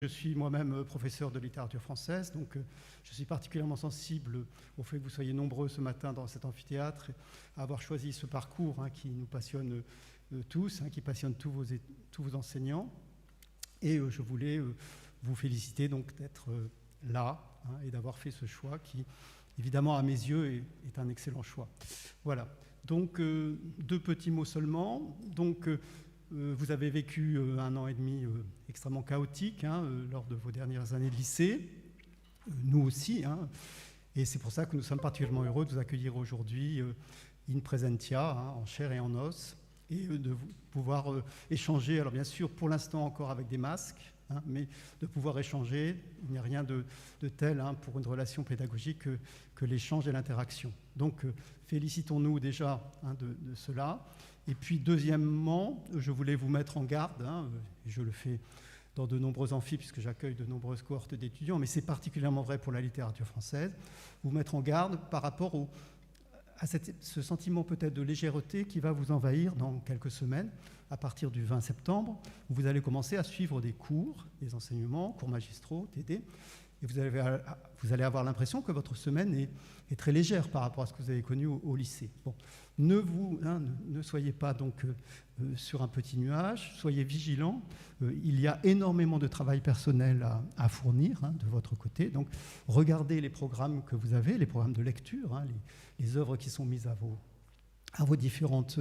Je suis moi-même professeur de littérature française, donc je suis particulièrement sensible au fait que vous soyez nombreux ce matin dans cet amphithéâtre à avoir choisi ce parcours qui nous passionne tous, qui passionne tous vos enseignants. Et je voulais vous féliciter donc d'être là et d'avoir fait ce choix qui, évidemment, à mes yeux, est un excellent choix. Voilà. Donc, deux petits mots seulement. Donc, vous avez vécu un an et demi extrêmement chaotique lors de vos dernières années de lycée, nous aussi, et c'est pour ça que nous sommes particulièrement heureux de vous accueillir aujourd'hui in presentia, en chair et en os, et de pouvoir échanger, alors bien sûr pour l'instant encore avec des masques, mais de pouvoir échanger. Il n'y a rien de tel pour une relation pédagogique que l'échange et l'interaction. Donc félicitons-nous déjà de cela. Et puis deuxièmement, je voulais vous mettre en garde, et je le fais dans de nombreux amphis puisque j'accueille de nombreuses cohortes d'étudiants, mais c'est particulièrement vrai pour la littérature française, vous mettre en garde par rapport à ce sentiment peut-être de légèreté qui va vous envahir dans quelques semaines, à partir du 20 septembre, où vous allez commencer à suivre des cours, des enseignements, cours magistraux, TD, et vous allez avoir l'impression que votre semaine est très légère par rapport à ce que vous avez connu au lycée. Bon. Ne soyez pas donc sur un petit nuage, soyez vigilants. Il y a énormément de travail personnel à fournir de votre côté. Donc, regardez les programmes que vous avez, les programmes de lecture, les œuvres qui sont mises à vos différentes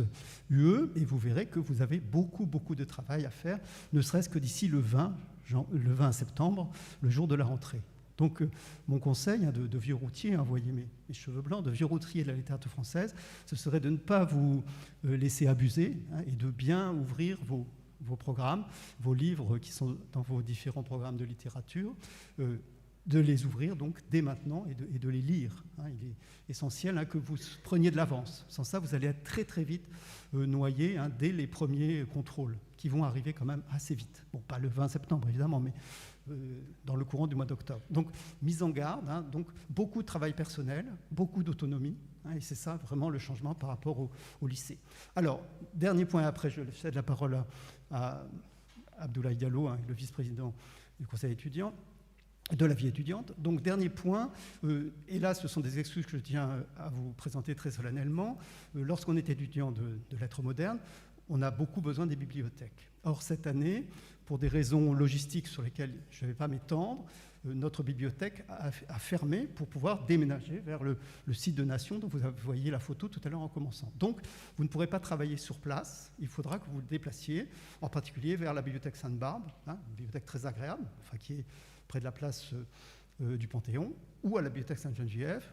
UE, et vous verrez que vous avez beaucoup de travail à faire, ne serait-ce que d'ici le 20 septembre, le jour de la rentrée. Donc, mon conseil de vieux routier, vous voyez mes cheveux blancs, de vieux routier de la littérature française, ce serait de ne pas vous laisser abuser et de bien ouvrir vos programmes, vos livres qui sont dans vos différents programmes de littérature, de les ouvrir donc dès maintenant et de les lire. Il est essentiel que vous preniez de l'avance. Sans ça, vous allez être très vite noyé dès les premiers contrôles qui vont arriver quand même assez vite. Bon, pas le 20 septembre évidemment, mais dans le courant du mois d'octobre. Donc, mise en garde, donc beaucoup de travail personnel, beaucoup d'autonomie, et c'est ça vraiment le changement par rapport au lycée. Alors, dernier point, après je cède la parole à Abdoulaye Diallo, le vice-président du conseil étudiant, de la vie étudiante. Donc, dernier point, et là, ce sont des excuses que je tiens à vous présenter très solennellement. Lorsqu'on est étudiant de lettres modernes, on a beaucoup besoin des bibliothèques. Or, cette année, pour des raisons logistiques sur lesquelles je ne vais pas m'étendre, notre bibliothèque a fermé pour pouvoir déménager vers le site de Nation dont vous voyez la photo tout à l'heure en commençant. Donc, vous ne pourrez pas travailler sur place, il faudra que vous vous déplaciez, en particulier vers la bibliothèque Sainte-Barbe, une bibliothèque très agréable, qui est près de la place du Panthéon, ou à la bibliothèque Sainte-Geneviève,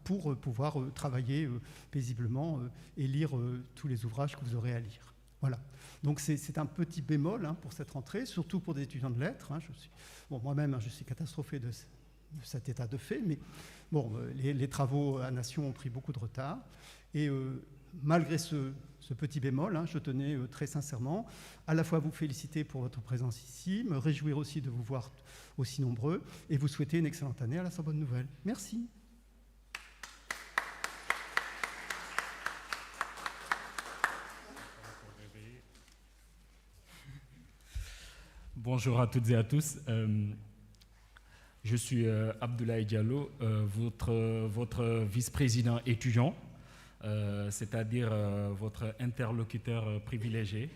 pour pouvoir travailler paisiblement et lire tous les ouvrages que vous aurez à lire. Voilà. Donc c'est un petit bémol pour cette rentrée, surtout pour des étudiants de lettres. Moi-même, je suis catastrophé de cet état de fait, mais bon, les travaux à Nation ont pris beaucoup de retard. Et malgré ce petit bémol, je tenais très sincèrement à la fois vous féliciter pour votre présence ici, me réjouir aussi de vous voir aussi nombreux, et vous souhaiter une excellente année à la Sorbonne Nouvelle. Merci. Bonjour à toutes et à tous. Je suis Abdoulaye Diallo, votre vice-président étudiant, c'est-à-dire votre interlocuteur privilégié.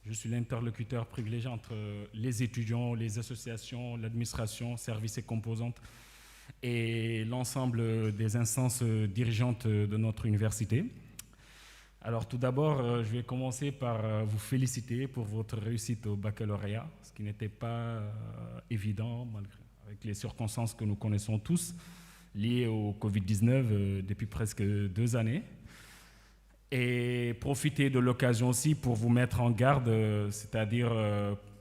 Je suis l'interlocuteur privilégié entre les étudiants, les associations, l'administration, services et composantes et l'ensemble des instances dirigeantes de notre université. Alors tout d'abord, je vais commencer par vous féliciter pour votre réussite au baccalauréat, ce qui n'était pas évident avec les circonstances que nous connaissons tous liées au Covid-19 depuis presque 2 années. Et profiter de l'occasion aussi pour vous mettre en garde, c'est-à-dire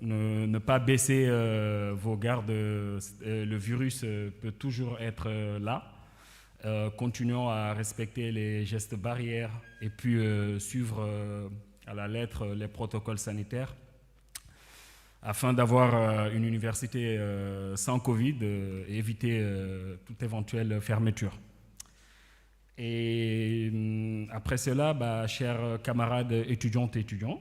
ne pas baisser vos gardes. Le virus peut toujours être là. Continuons à respecter les gestes barrières et puis suivre à la lettre les protocoles sanitaires afin d'avoir une université sans Covid et éviter toute éventuelle fermeture. Et après cela, chers camarades étudiantes et étudiants,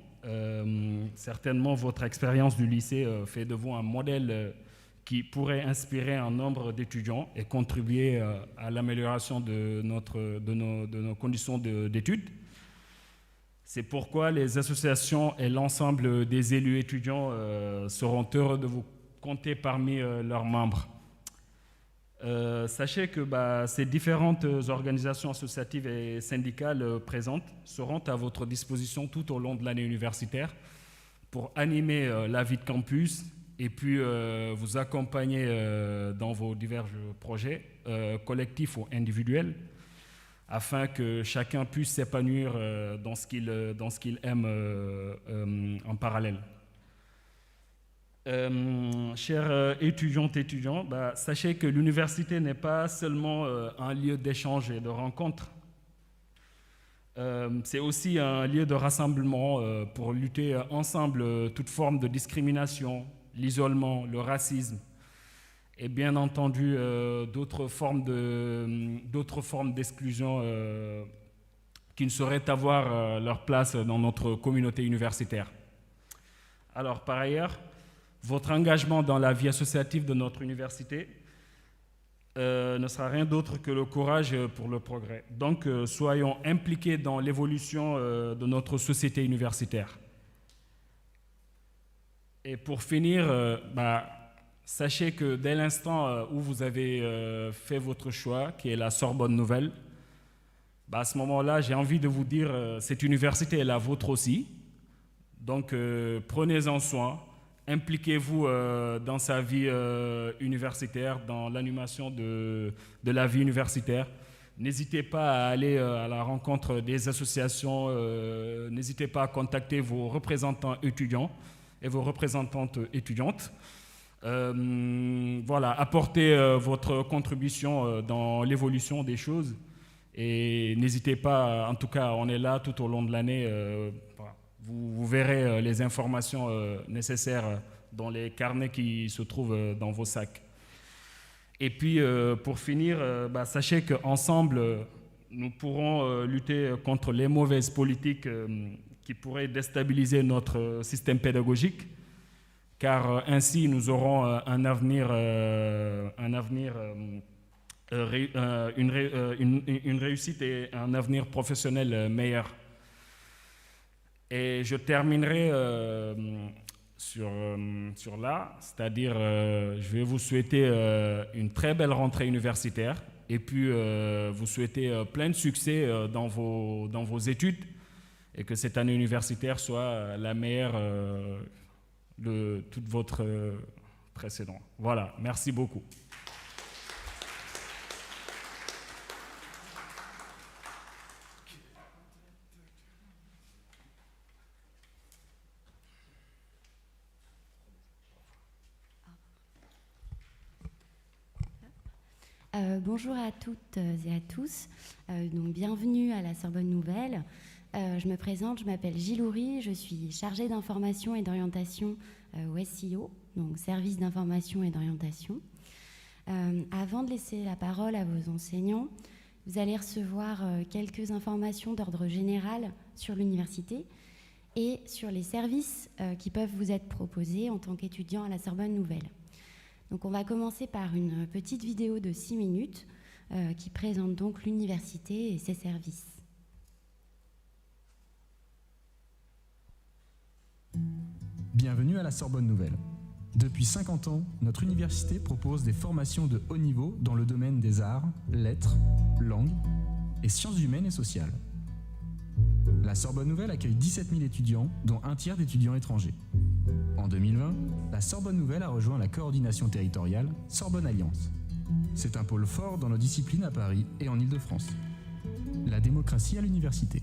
certainement votre expérience du lycée fait de vous un modèle qui pourrait inspirer un nombre d'étudiants et contribuer à l'amélioration de nos conditions d'études. C'est pourquoi les associations et l'ensemble des élus étudiants seront heureux de vous compter parmi leurs membres. Sachez que ces différentes organisations associatives et syndicales présentes seront à votre disposition tout au long de l'année universitaire pour animer la vie de campus et puis vous accompagner dans vos divers projets, collectifs ou individuels, afin que chacun puisse s'épanouir dans ce qu'il aime en parallèle. Chers étudiantes et étudiants, sachez que l'université n'est pas seulement un lieu d'échange et de rencontre, c'est aussi un lieu de rassemblement pour lutter ensemble toute forme de discrimination, l'isolement, le racisme et bien entendu d'autres formes d'exclusion qui ne sauraient avoir leur place dans notre communauté universitaire. Alors par ailleurs, votre engagement dans la vie associative de notre université ne sera rien d'autre que le courage pour le progrès. Donc, soyons impliqués dans l'évolution de notre société universitaire. Et pour finir, sachez que dès l'instant où vous avez fait votre choix, qui est la Sorbonne Nouvelle, à ce moment-là, j'ai envie de vous dire, cette université est la vôtre aussi. Donc, prenez-en soin. Impliquez-vous dans sa vie universitaire, dans l'animation de la vie universitaire. N'hésitez pas à aller à la rencontre des associations, n'hésitez pas à contacter vos représentants étudiants et vos représentantes étudiantes. Voilà, apportez votre contribution dans l'évolution des choses et n'hésitez pas, en tout cas, on est là tout au long de l'année. Vous verrez les informations nécessaires dans les carnets qui se trouvent dans vos sacs. Et puis, pour finir, sachez qu'ensemble, nous pourrons lutter contre les mauvaises politiques qui pourraient déstabiliser notre système pédagogique, car ainsi, nous aurons une réussite et un avenir professionnel meilleur. Et je terminerai sur là, c'est-à-dire je vais vous souhaiter une très belle rentrée universitaire et puis vous souhaiter plein de succès dans vos études et que cette année universitaire soit la meilleure de toute votre précédente. Voilà, merci beaucoup. Bonjour à toutes et à tous, donc bienvenue à la Sorbonne Nouvelle. Je me présente, je m'appelle Gilles Houry, je suis chargée d'information et d'orientation au SIO, donc service d'information et d'orientation. Avant de laisser la parole à vos enseignants, vous allez recevoir quelques informations d'ordre général sur l'université et sur les services qui peuvent vous être proposés en tant qu'étudiant à la Sorbonne Nouvelle. Donc on va commencer par une petite vidéo de 6 minutes qui présente donc l'université et ses services. Bienvenue à la Sorbonne Nouvelle. Depuis 50 ans, notre université propose des formations de haut niveau dans le domaine des arts, lettres, langues et sciences humaines et sociales. La Sorbonne Nouvelle accueille 17 000 étudiants, dont un tiers d'étudiants étrangers. En 2020, la Sorbonne Nouvelle a rejoint la coordination territoriale Sorbonne Alliance. C'est un pôle fort dans nos disciplines à Paris et en Île-de-France. La démocratie à l'université.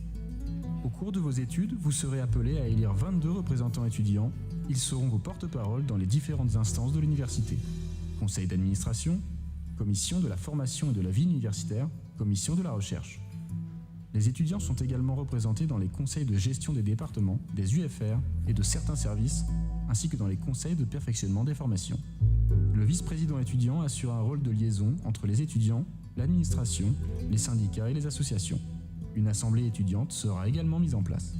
Au cours de vos études, vous serez appelés à élire 22 représentants étudiants. Ils seront vos porte-parole dans les différentes instances de l'université. Conseil d'administration, commission de la formation et de la vie universitaire, commission de la recherche. Les étudiants sont également représentés dans les conseils de gestion des départements, des UFR et de certains services, ainsi que dans les conseils de perfectionnement des formations. Le vice-président étudiant assure un rôle de liaison entre les étudiants, l'administration, les syndicats et les associations. Une assemblée étudiante sera également mise en place.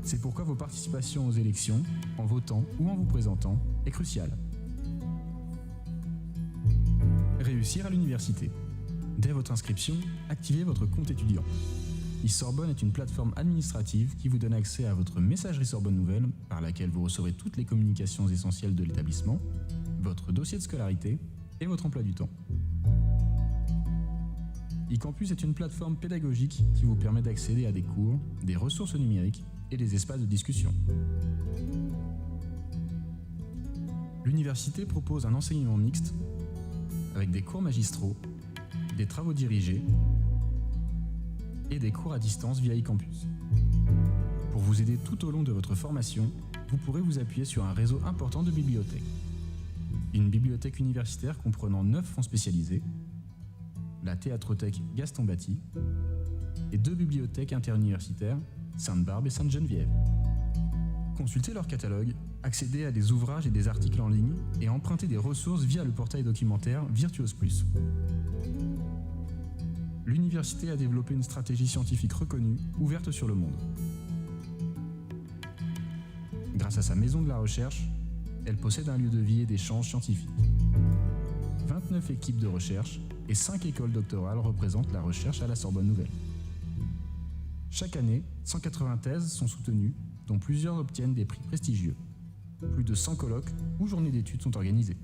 C'est pourquoi vos participations aux élections, en votant ou en vous présentant, est cruciale. réussir à l'université. Dès votre inscription, activez votre compte étudiant. e-Sorbonne est une plateforme administrative qui vous donne accès à votre messagerie Sorbonne Nouvelle, par laquelle vous recevrez toutes les communications essentielles de l'établissement, votre dossier de scolarité et votre emploi du temps. e-Campus est une plateforme pédagogique qui vous permet d'accéder à des cours, des ressources numériques et des espaces de discussion. L'université propose un enseignement mixte avec des cours magistraux, des travaux dirigés et des cours à distance via e-Campus. Pour vous aider tout au long de votre formation, vous pourrez vous appuyer sur un réseau important de bibliothèques. Une bibliothèque universitaire comprenant 9 fonds spécialisés, la Théâtrothèque Gaston Batty et 2 bibliothèques interuniversitaires, Sainte-Barbe et Sainte-Geneviève. Consultez leur catalogue, accédez à des ouvrages et des articles en ligne et empruntez des ressources via le portail documentaire Virtuose Plus. L'université a développé une stratégie scientifique reconnue, ouverte sur le monde. Grâce à sa maison de la recherche, elle possède un lieu de vie et d'échange scientifique. 29 équipes de recherche et 5 écoles doctorales représentent la recherche à la Sorbonne Nouvelle. Chaque année, 180 thèses sont soutenues, dont plusieurs obtiennent des prix prestigieux. Plus de 100 colloques ou journées d'études sont organisées.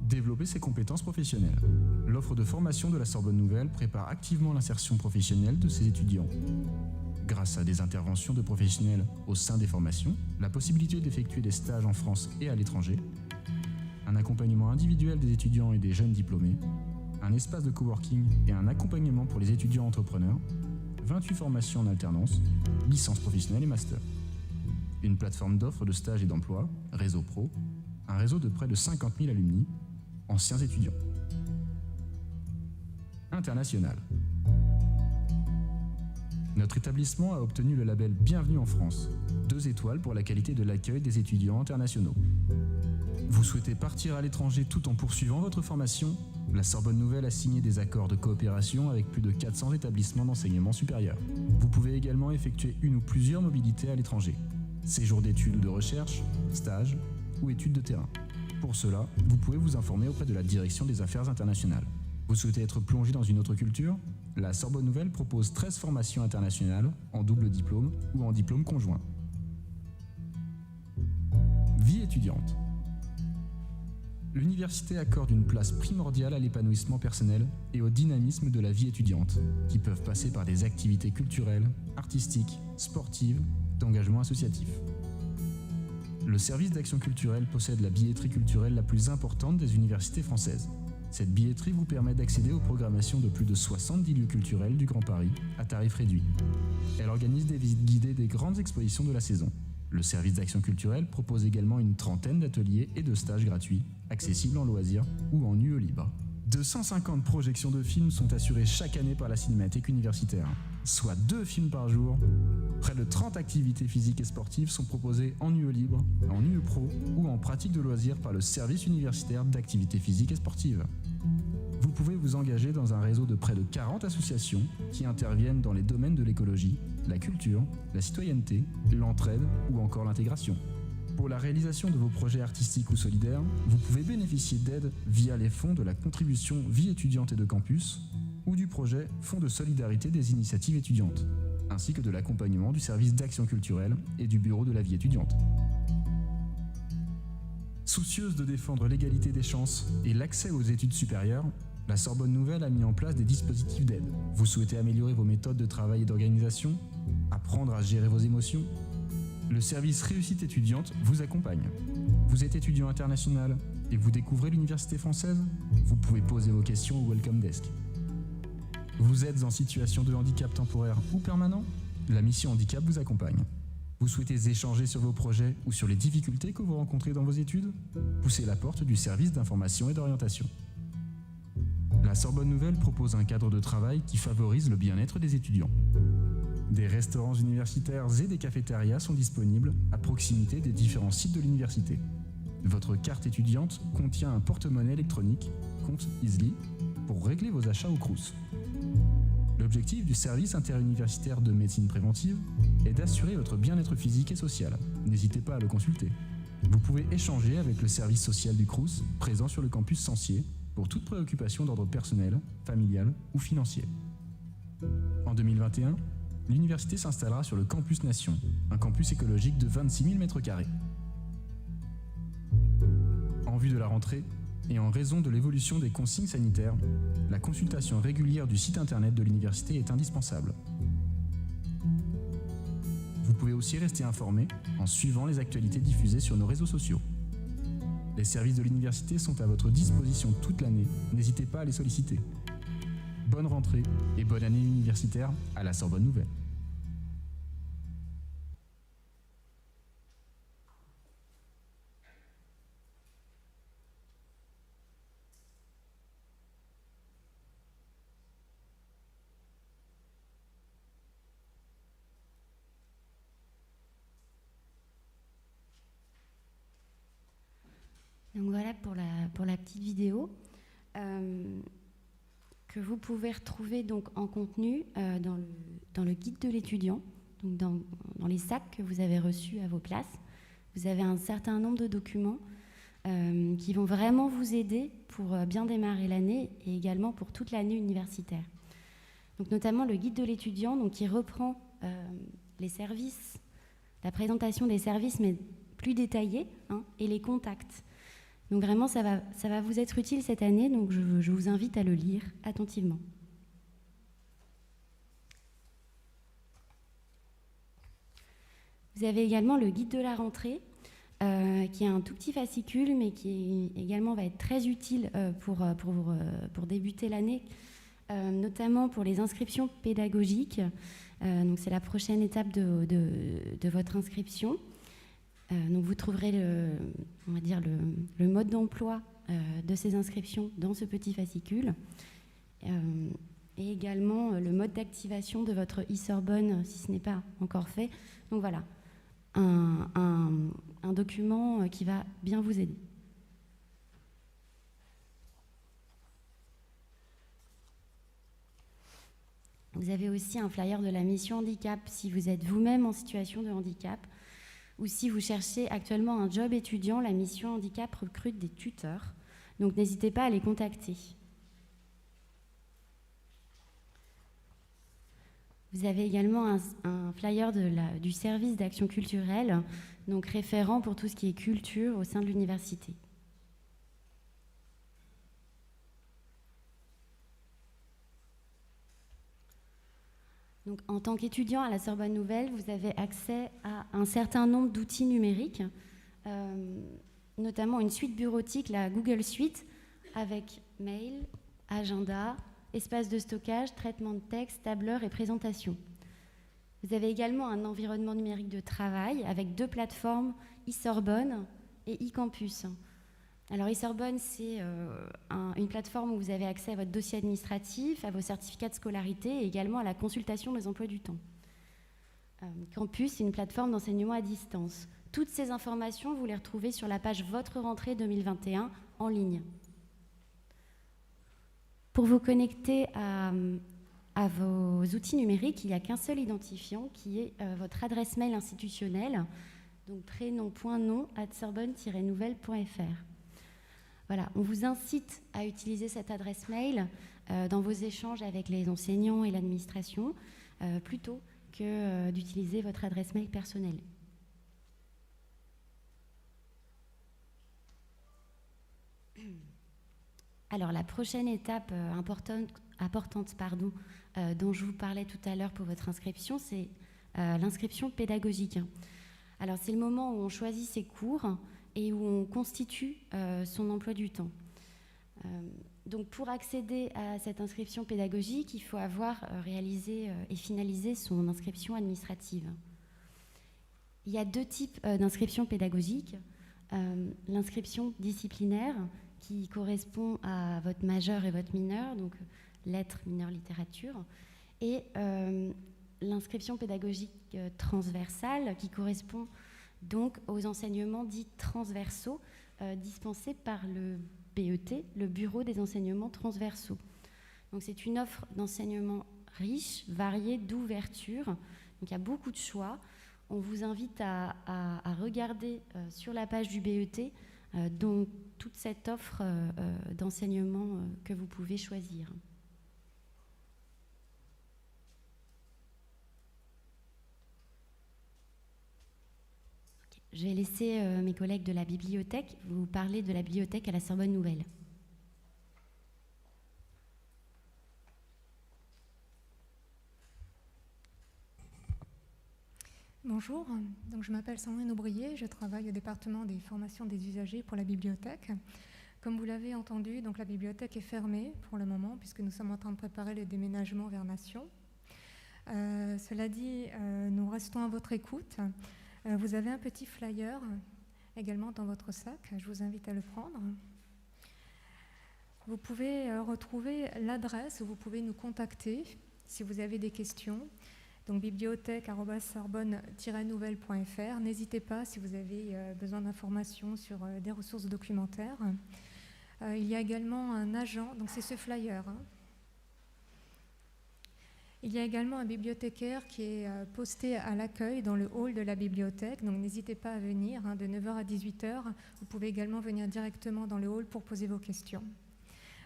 Développer ses compétences professionnelles. L'offre de formation de la Sorbonne Nouvelle prépare activement l'insertion professionnelle de ses étudiants. Grâce à des interventions de professionnels au sein des formations, la possibilité d'effectuer des stages en France et à l'étranger, un accompagnement individuel des étudiants et des jeunes diplômés, un espace de coworking et un accompagnement pour les étudiants entrepreneurs, 28 formations en alternance, licence professionnelle et master. Une plateforme d'offres de stages et d'emploi, Réseau Pro, un réseau de près de 50 000 alumni, anciens étudiants. International. Notre établissement a obtenu le label Bienvenue en France, 2 étoiles pour la qualité de l'accueil des étudiants internationaux. Vous souhaitez partir à l'étranger tout en poursuivant votre formation ? La Sorbonne Nouvelle a signé des accords de coopération avec plus de 400 établissements d'enseignement supérieur. Vous pouvez également effectuer une ou plusieurs mobilités à l'étranger. Séjours d'études ou de recherche, stages ou études de terrain. Pour cela, vous pouvez vous informer auprès de la Direction des Affaires internationales. Vous souhaitez être plongé dans une autre culture ? La Sorbonne Nouvelle propose 13 formations internationales en double diplôme ou en diplôme conjoint. Vie étudiante. L'université accorde une place primordiale à l'épanouissement personnel et au dynamisme de la vie étudiante, qui peuvent passer par des activités culturelles, artistiques, sportives, d'engagement associatif. Le service d'action culturelle possède la billetterie culturelle la plus importante des universités françaises. Cette billetterie vous permet d'accéder aux programmations de plus de 70 lieux culturels du Grand Paris à tarif réduit. Elle organise des visites guidées des grandes expositions de la saison. Le service d'action culturelle propose également une trentaine d'ateliers et de stages gratuits, accessibles en loisirs ou en UE libre. 250 projections de films sont assurées chaque année par la Cinémathèque universitaire, soit 2 films par jour. Près de 30 activités physiques et sportives sont proposées en UE libre, en UE pro ou en pratique de loisirs par le service universitaire d'activités physiques et sportives. Vous pouvez vous engager dans un réseau de près de 40 associations qui interviennent dans les domaines de l'écologie, la culture, la citoyenneté, l'entraide ou encore l'intégration. Pour la réalisation de vos projets artistiques ou solidaires, vous pouvez bénéficier d'aides via les fonds de la contribution Vie étudiante et de campus ou du projet Fonds de solidarité des initiatives étudiantes, ainsi que de l'accompagnement du service d'action culturelle et du bureau de la vie étudiante. Soucieuse de défendre l'égalité des chances et l'accès aux études supérieures, la Sorbonne Nouvelle a mis en place des dispositifs d'aide. Vous souhaitez améliorer vos méthodes de travail et d'organisation, apprendre à gérer vos émotions ? Le service Réussite étudiante vous accompagne. Vous êtes étudiant international et vous découvrez l'université française ? Vous pouvez poser vos questions au Welcome Desk. Vous êtes en situation de handicap temporaire ou permanent ? La mission Handicap vous accompagne. Vous souhaitez échanger sur vos projets ou sur les difficultés que vous rencontrez dans vos études ? Poussez la porte du service d'information et d'orientation. La Sorbonne Nouvelle propose un cadre de travail qui favorise le bien-être des étudiants. Des restaurants universitaires et des cafétérias sont disponibles à proximité des différents sites de l'université. Votre carte étudiante contient un porte-monnaie électronique, compte Easly, pour régler vos achats au Crous. L'objectif du service interuniversitaire de médecine préventive est d'assurer votre bien-être physique et social. N'hésitez pas à le consulter. Vous pouvez échanger avec le service social du Crous, présent sur le campus Censier, pour toute préoccupation d'ordre personnel, familial ou financier. En 2021, l'université s'installera sur le campus Nation, un campus écologique de 26 000 m². En vue de la rentrée, et en raison de l'évolution des consignes sanitaires, la consultation régulière du site internet de l'université est indispensable. Vous pouvez aussi rester informé en suivant les actualités diffusées sur nos réseaux sociaux. Les services de l'université sont à votre disposition toute l'année, n'hésitez pas à les solliciter. Bonne rentrée et bonne année universitaire à la Sorbonne Nouvelle. Donc voilà pour la petite vidéo que vous pouvez retrouver donc en contenu dans le guide de l'étudiant, donc dans les sacs que vous avez reçus à vos places. Vous avez un certain nombre de documents qui vont vraiment vous aider pour bien démarrer l'année et également pour toute l'année universitaire. Donc notamment le guide de l'étudiant, donc qui reprend les services, la présentation des services mais plus détaillée, et les contacts. Donc vraiment, ça va vous être utile cette année, donc je vous invite à le lire attentivement. Vous avez également le guide de la rentrée, qui est un tout petit fascicule, mais qui également va être très utile pour débuter l'année, notamment pour les inscriptions pédagogiques. Donc c'est la prochaine étape de votre inscription. Donc vous trouverez le mode d'emploi de ces inscriptions dans ce petit fascicule et également le mode d'activation de votre e-Sorbonne si ce n'est pas encore fait. Donc voilà, un document qui va bien vous aider. Vous avez aussi un flyer de la mission handicap si vous êtes vous-même en situation de handicap. Ou si vous cherchez actuellement un job étudiant, la mission handicap recrute des tuteurs. Donc n'hésitez pas à les contacter. Vous avez également un flyer du service d'action culturelle, donc référent pour tout ce qui est culture au sein de l'université. Donc, en tant qu'étudiant à la Sorbonne Nouvelle, vous avez accès à un certain nombre d'outils numériques, notamment une suite bureautique, la Google Suite, avec mail, agenda, espace de stockage, traitement de texte, tableur et présentation. Vous avez également un environnement numérique de travail avec 2 plateformes, e-Sorbonne et e-Campus. Alors e-Sorbonne, c'est une plateforme où vous avez accès à votre dossier administratif, à vos certificats de scolarité et également à la consultation des emplois du temps. Campus, c'est une plateforme d'enseignement à distance. Toutes ces informations, vous les retrouvez sur la page Votre rentrée 2021 en ligne. Pour vous connecter à vos outils numériques, il n'y a qu'un seul identifiant qui est votre adresse mail institutionnelle, donc prénom.nom@sorbonne-nouvelle.fr. Voilà, on vous incite à utiliser cette adresse mail dans vos échanges avec les enseignants et l'administration, plutôt que d'utiliser votre adresse mail personnelle. Alors, la prochaine étape importante, dont je vous parlais tout à l'heure pour votre inscription, c'est l'inscription pédagogique. Alors, c'est le moment où on choisit ses cours et où on constitue son emploi du temps. Donc pour accéder à cette inscription pédagogique, il faut avoir réalisé et finalisé son inscription administrative. Il y a 2 types d'inscription pédagogique. L'inscription disciplinaire qui correspond à votre majeur et votre mineur, donc lettres, mineur, littérature, et l'inscription pédagogique transversale qui correspond donc aux enseignements dits transversaux dispensés par le BET, le Bureau des enseignements transversaux. Donc c'est une offre d'enseignement riche, variée, d'ouverture. Donc il y a beaucoup de choix. on vous invite à regarder sur la page du BET donc toute cette offre d'enseignement que vous pouvez choisir. Je vais laisser mes collègues de la bibliothèque vous parler de la bibliothèque à la Sorbonne Nouvelle. Bonjour, donc je m'appelle Sandrine Aubrier, je travaille au département des formations des usagers pour la bibliothèque. Comme vous l'avez entendu, donc la bibliothèque est fermée pour le moment puisque nous sommes en train de préparer le déménagement vers Nation. Cela dit, nous restons à votre écoute. Vous avez un petit flyer également dans votre sac, je vous invite à le prendre. Vous pouvez retrouver l'adresse où vous pouvez nous contacter si vous avez des questions. Donc bibliothèque@sorbonne-nouvelle.fr. N'hésitez pas si vous avez besoin d'informations sur des ressources documentaires. Il y a également un agent, donc c'est ce flyer. Il y a également un bibliothécaire qui est posté à l'accueil dans le hall de la bibliothèque, donc n'hésitez pas à venir de 9h à 18h. Vous pouvez également venir directement dans le hall pour poser vos questions.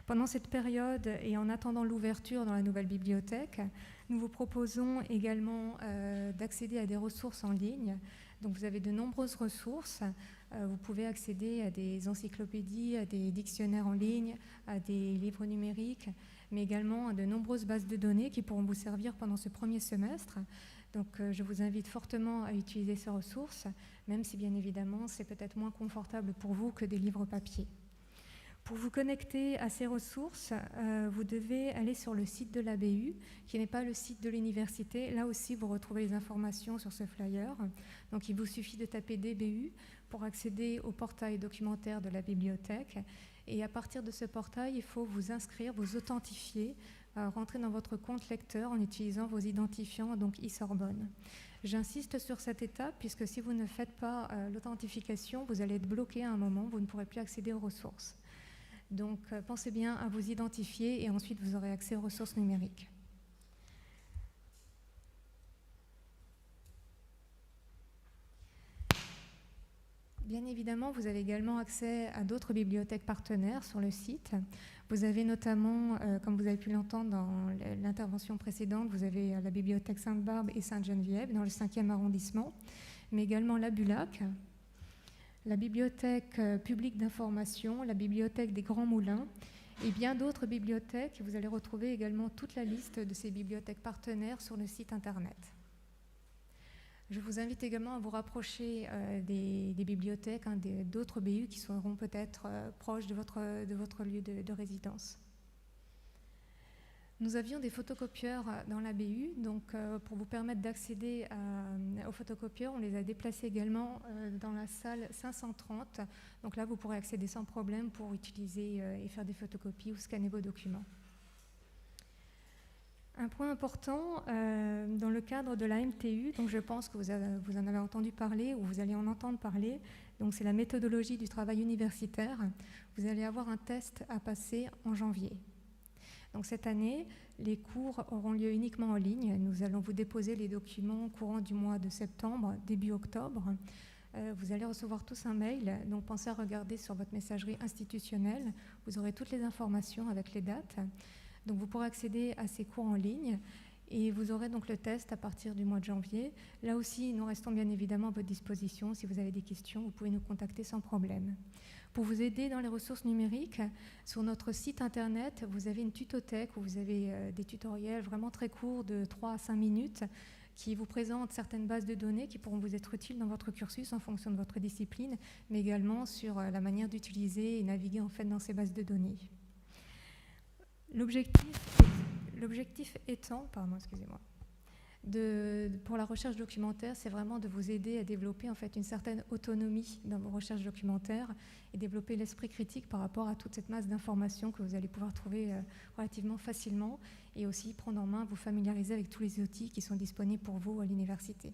Pendant cette période et en attendant l'ouverture dans la nouvelle bibliothèque, nous vous proposons également d'accéder à des ressources en ligne. Donc vous avez de nombreuses ressources. Vous pouvez accéder à des encyclopédies, à des dictionnaires en ligne, à des livres numériques, mais également à de nombreuses bases de données qui pourront vous servir pendant ce premier semestre. Donc je vous invite fortement à utiliser ces ressources, même si bien évidemment c'est peut-être moins confortable pour vous que des livres papier. Pour vous connecter à ces ressources, vous devez aller sur le site de l'ABU, qui n'est pas le site de l'université. Là aussi, vous retrouvez les informations sur ce flyer. Donc, il vous suffit de taper DBU pour accéder au portail documentaire de la bibliothèque. Et à partir de ce portail, il faut vous inscrire, vous authentifier, rentrer dans votre compte lecteur en utilisant vos identifiants, donc e-Sorbonne. J'insiste sur cette étape, puisque si vous ne faites pas l'authentification, vous allez être bloqué à un moment, vous ne pourrez plus accéder aux ressources. Donc, pensez bien à vous identifier et ensuite vous aurez accès aux ressources numériques. Bien évidemment, vous avez également accès à d'autres bibliothèques partenaires sur le site. Vous avez notamment, comme vous avez pu l'entendre dans l'intervention précédente, vous avez la bibliothèque Sainte-Barbe et Sainte-Geneviève dans le 5e arrondissement, mais également la Bulac, la bibliothèque publique d'information, la bibliothèque des Grands Moulins et bien d'autres bibliothèques. Vous allez retrouver également toute la liste de ces bibliothèques partenaires sur le site internet. Je vous invite également à vous rapprocher des bibliothèques, d'autres BU qui seront peut-être proches de votre lieu de résidence. Nous avions des photocopieurs dans la BU, donc pour vous permettre d'accéder aux photocopieurs, on les a déplacés également dans la salle 530. Donc là, vous pourrez accéder sans problème pour utiliser et faire des photocopies ou scanner vos documents. Un point important, dans le cadre de la MTU, donc je pense que vous en avez entendu parler ou vous allez en entendre parler, donc c'est la méthodologie du travail universitaire. Vous allez avoir un test à passer en janvier. Donc cette année, les cours auront lieu uniquement en ligne. Nous allons vous déposer les documents courant du mois de septembre, début octobre. Vous allez recevoir tous un mail, donc pensez à regarder sur votre messagerie institutionnelle. Vous aurez toutes les informations avec les dates. Donc vous pourrez accéder à ces cours en ligne et vous aurez donc le test à partir du mois de janvier. Là aussi, nous restons bien évidemment à votre disposition. Si vous avez des questions, vous pouvez nous contacter sans problème. Pour vous aider dans les ressources numériques, sur notre site internet, vous avez une tutothèque où vous avez des tutoriels vraiment très courts de 3 à 5 minutes qui vous présentent certaines bases de données qui pourront vous être utiles dans votre cursus en fonction de votre discipline, mais également sur la manière d'utiliser et naviguer en fait dans ces bases de données. L'objectif étant, pour la recherche documentaire, c'est vraiment de vous aider à développer en fait une certaine autonomie dans vos recherches documentaires et développer l'esprit critique par rapport à toute cette masse d'informations que vous allez pouvoir trouver relativement facilement et aussi prendre en main, vous familiariser avec tous les outils qui sont disponibles pour vous à l'université.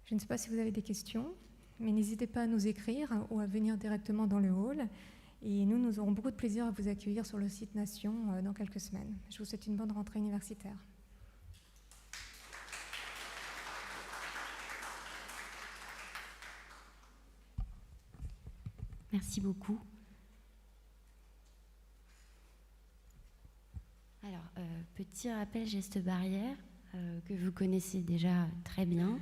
Je ne sais pas si vous avez des questions, mais n'hésitez pas à nous écrire ou à venir directement dans le hall. Et nous aurons beaucoup de plaisir à vous accueillir sur le site Nation dans quelques semaines. Je vous souhaite une bonne rentrée universitaire. Merci beaucoup. Alors, petit rappel geste barrière que vous connaissez déjà très bien.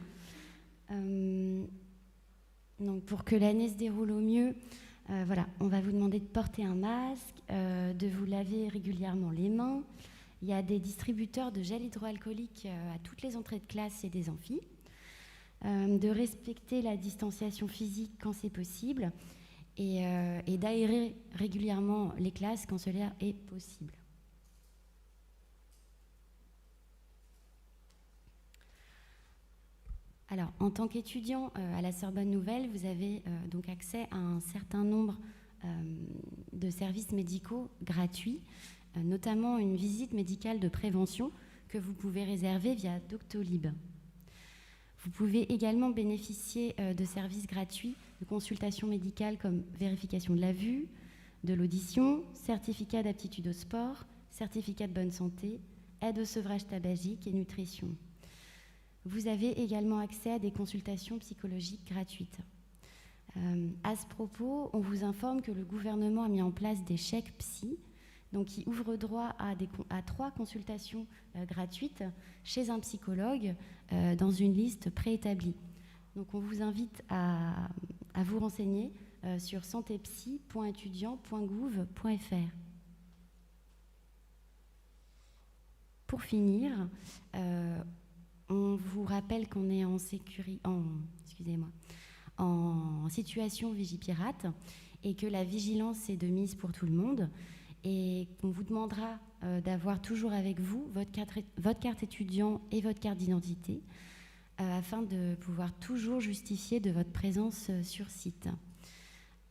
Donc, pour que l'année se déroule au mieux, voilà, on va vous demander de porter un masque, de vous laver régulièrement les mains. Il y a des distributeurs de gel hydroalcoolique à toutes les entrées de classe et des amphis. De respecter la distanciation physique quand c'est possible et d'aérer régulièrement les classes quand cela est possible. Alors, en tant qu'étudiant à la Sorbonne Nouvelle, vous avez donc accès à un certain nombre de services médicaux gratuits, notamment une visite médicale de prévention que vous pouvez réserver via Doctolib. Vous pouvez également bénéficier de services gratuits de consultation médicale comme vérification de la vue, de l'audition, certificat d'aptitude au sport, certificat de bonne santé, aide au sevrage tabagique et nutrition. Vous avez également accès à des consultations psychologiques gratuites. À ce propos, on vous informe que le gouvernement a mis en place des chèques psy, donc qui ouvrent droit à 3 consultations gratuites chez un psychologue dans une liste préétablie. Donc on vous invite à vous renseigner sur santépsy.étudiant.gouv.fr. Pour finir, on vous rappelle qu'on est en situation Vigipirate et que la vigilance est de mise pour tout le monde et qu'on vous demandera d'avoir toujours avec vous votre carte étudiant et votre carte d'identité afin de pouvoir toujours justifier de votre présence sur site.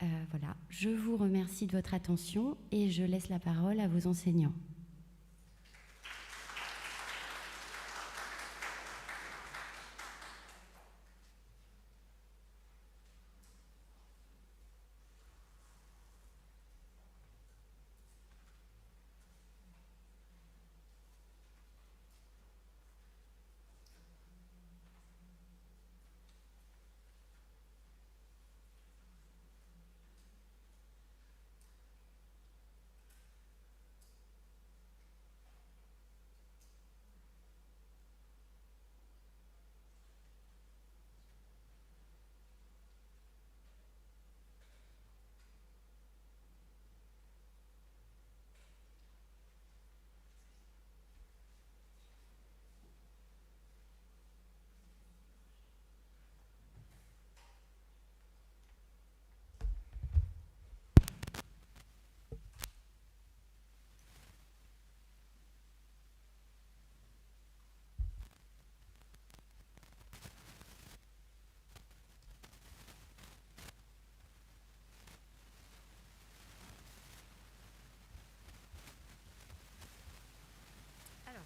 Voilà, je vous remercie de votre attention et je laisse la parole à vos enseignants.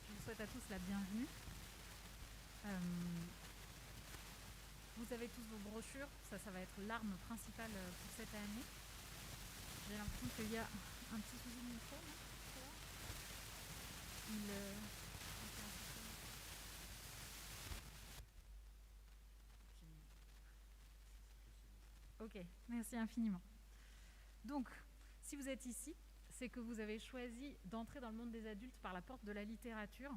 Je vous souhaite à tous la bienvenue. Vous avez tous vos brochures, ça va être l'arme principale pour cette année. J'ai l'impression qu'il y a un petit souci de micro, non ? Ok, merci infiniment. Donc, si vous êtes ici, c'est que vous avez choisi d'entrer dans le monde des adultes par la porte de la littérature.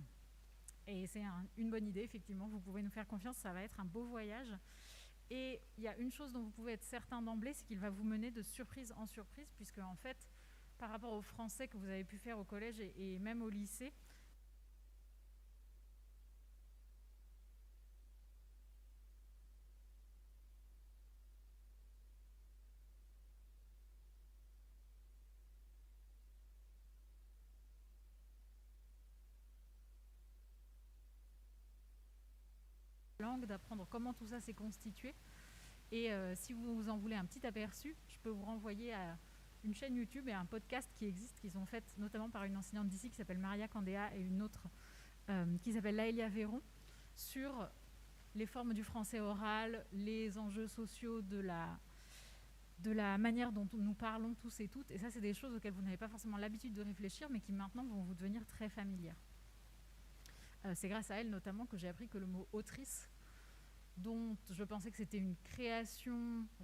Et c'est une bonne idée, effectivement, vous pouvez nous faire confiance, ça va être un beau voyage. Et il y a une chose dont vous pouvez être certain d'emblée, c'est qu'il va vous mener de surprise en surprise, puisque en fait, par rapport au français que vous avez pu faire au collège et même au lycée, d'apprendre comment tout ça s'est constitué. Et si vous en voulez un petit aperçu, je peux vous renvoyer à une chaîne YouTube et un podcast qui existe, qui sont faites notamment par une enseignante d'ici qui s'appelle Maria Candéa et une autre qui s'appelle Laëlia Véron, sur les formes du français oral, les enjeux sociaux de la manière dont nous parlons tous et toutes. Et ça, c'est des choses auxquelles vous n'avez pas forcément l'habitude de réfléchir, mais qui maintenant vont vous devenir très familières. C'est grâce à elle notamment que j'ai appris que le mot autrice dont je pensais que c'était une création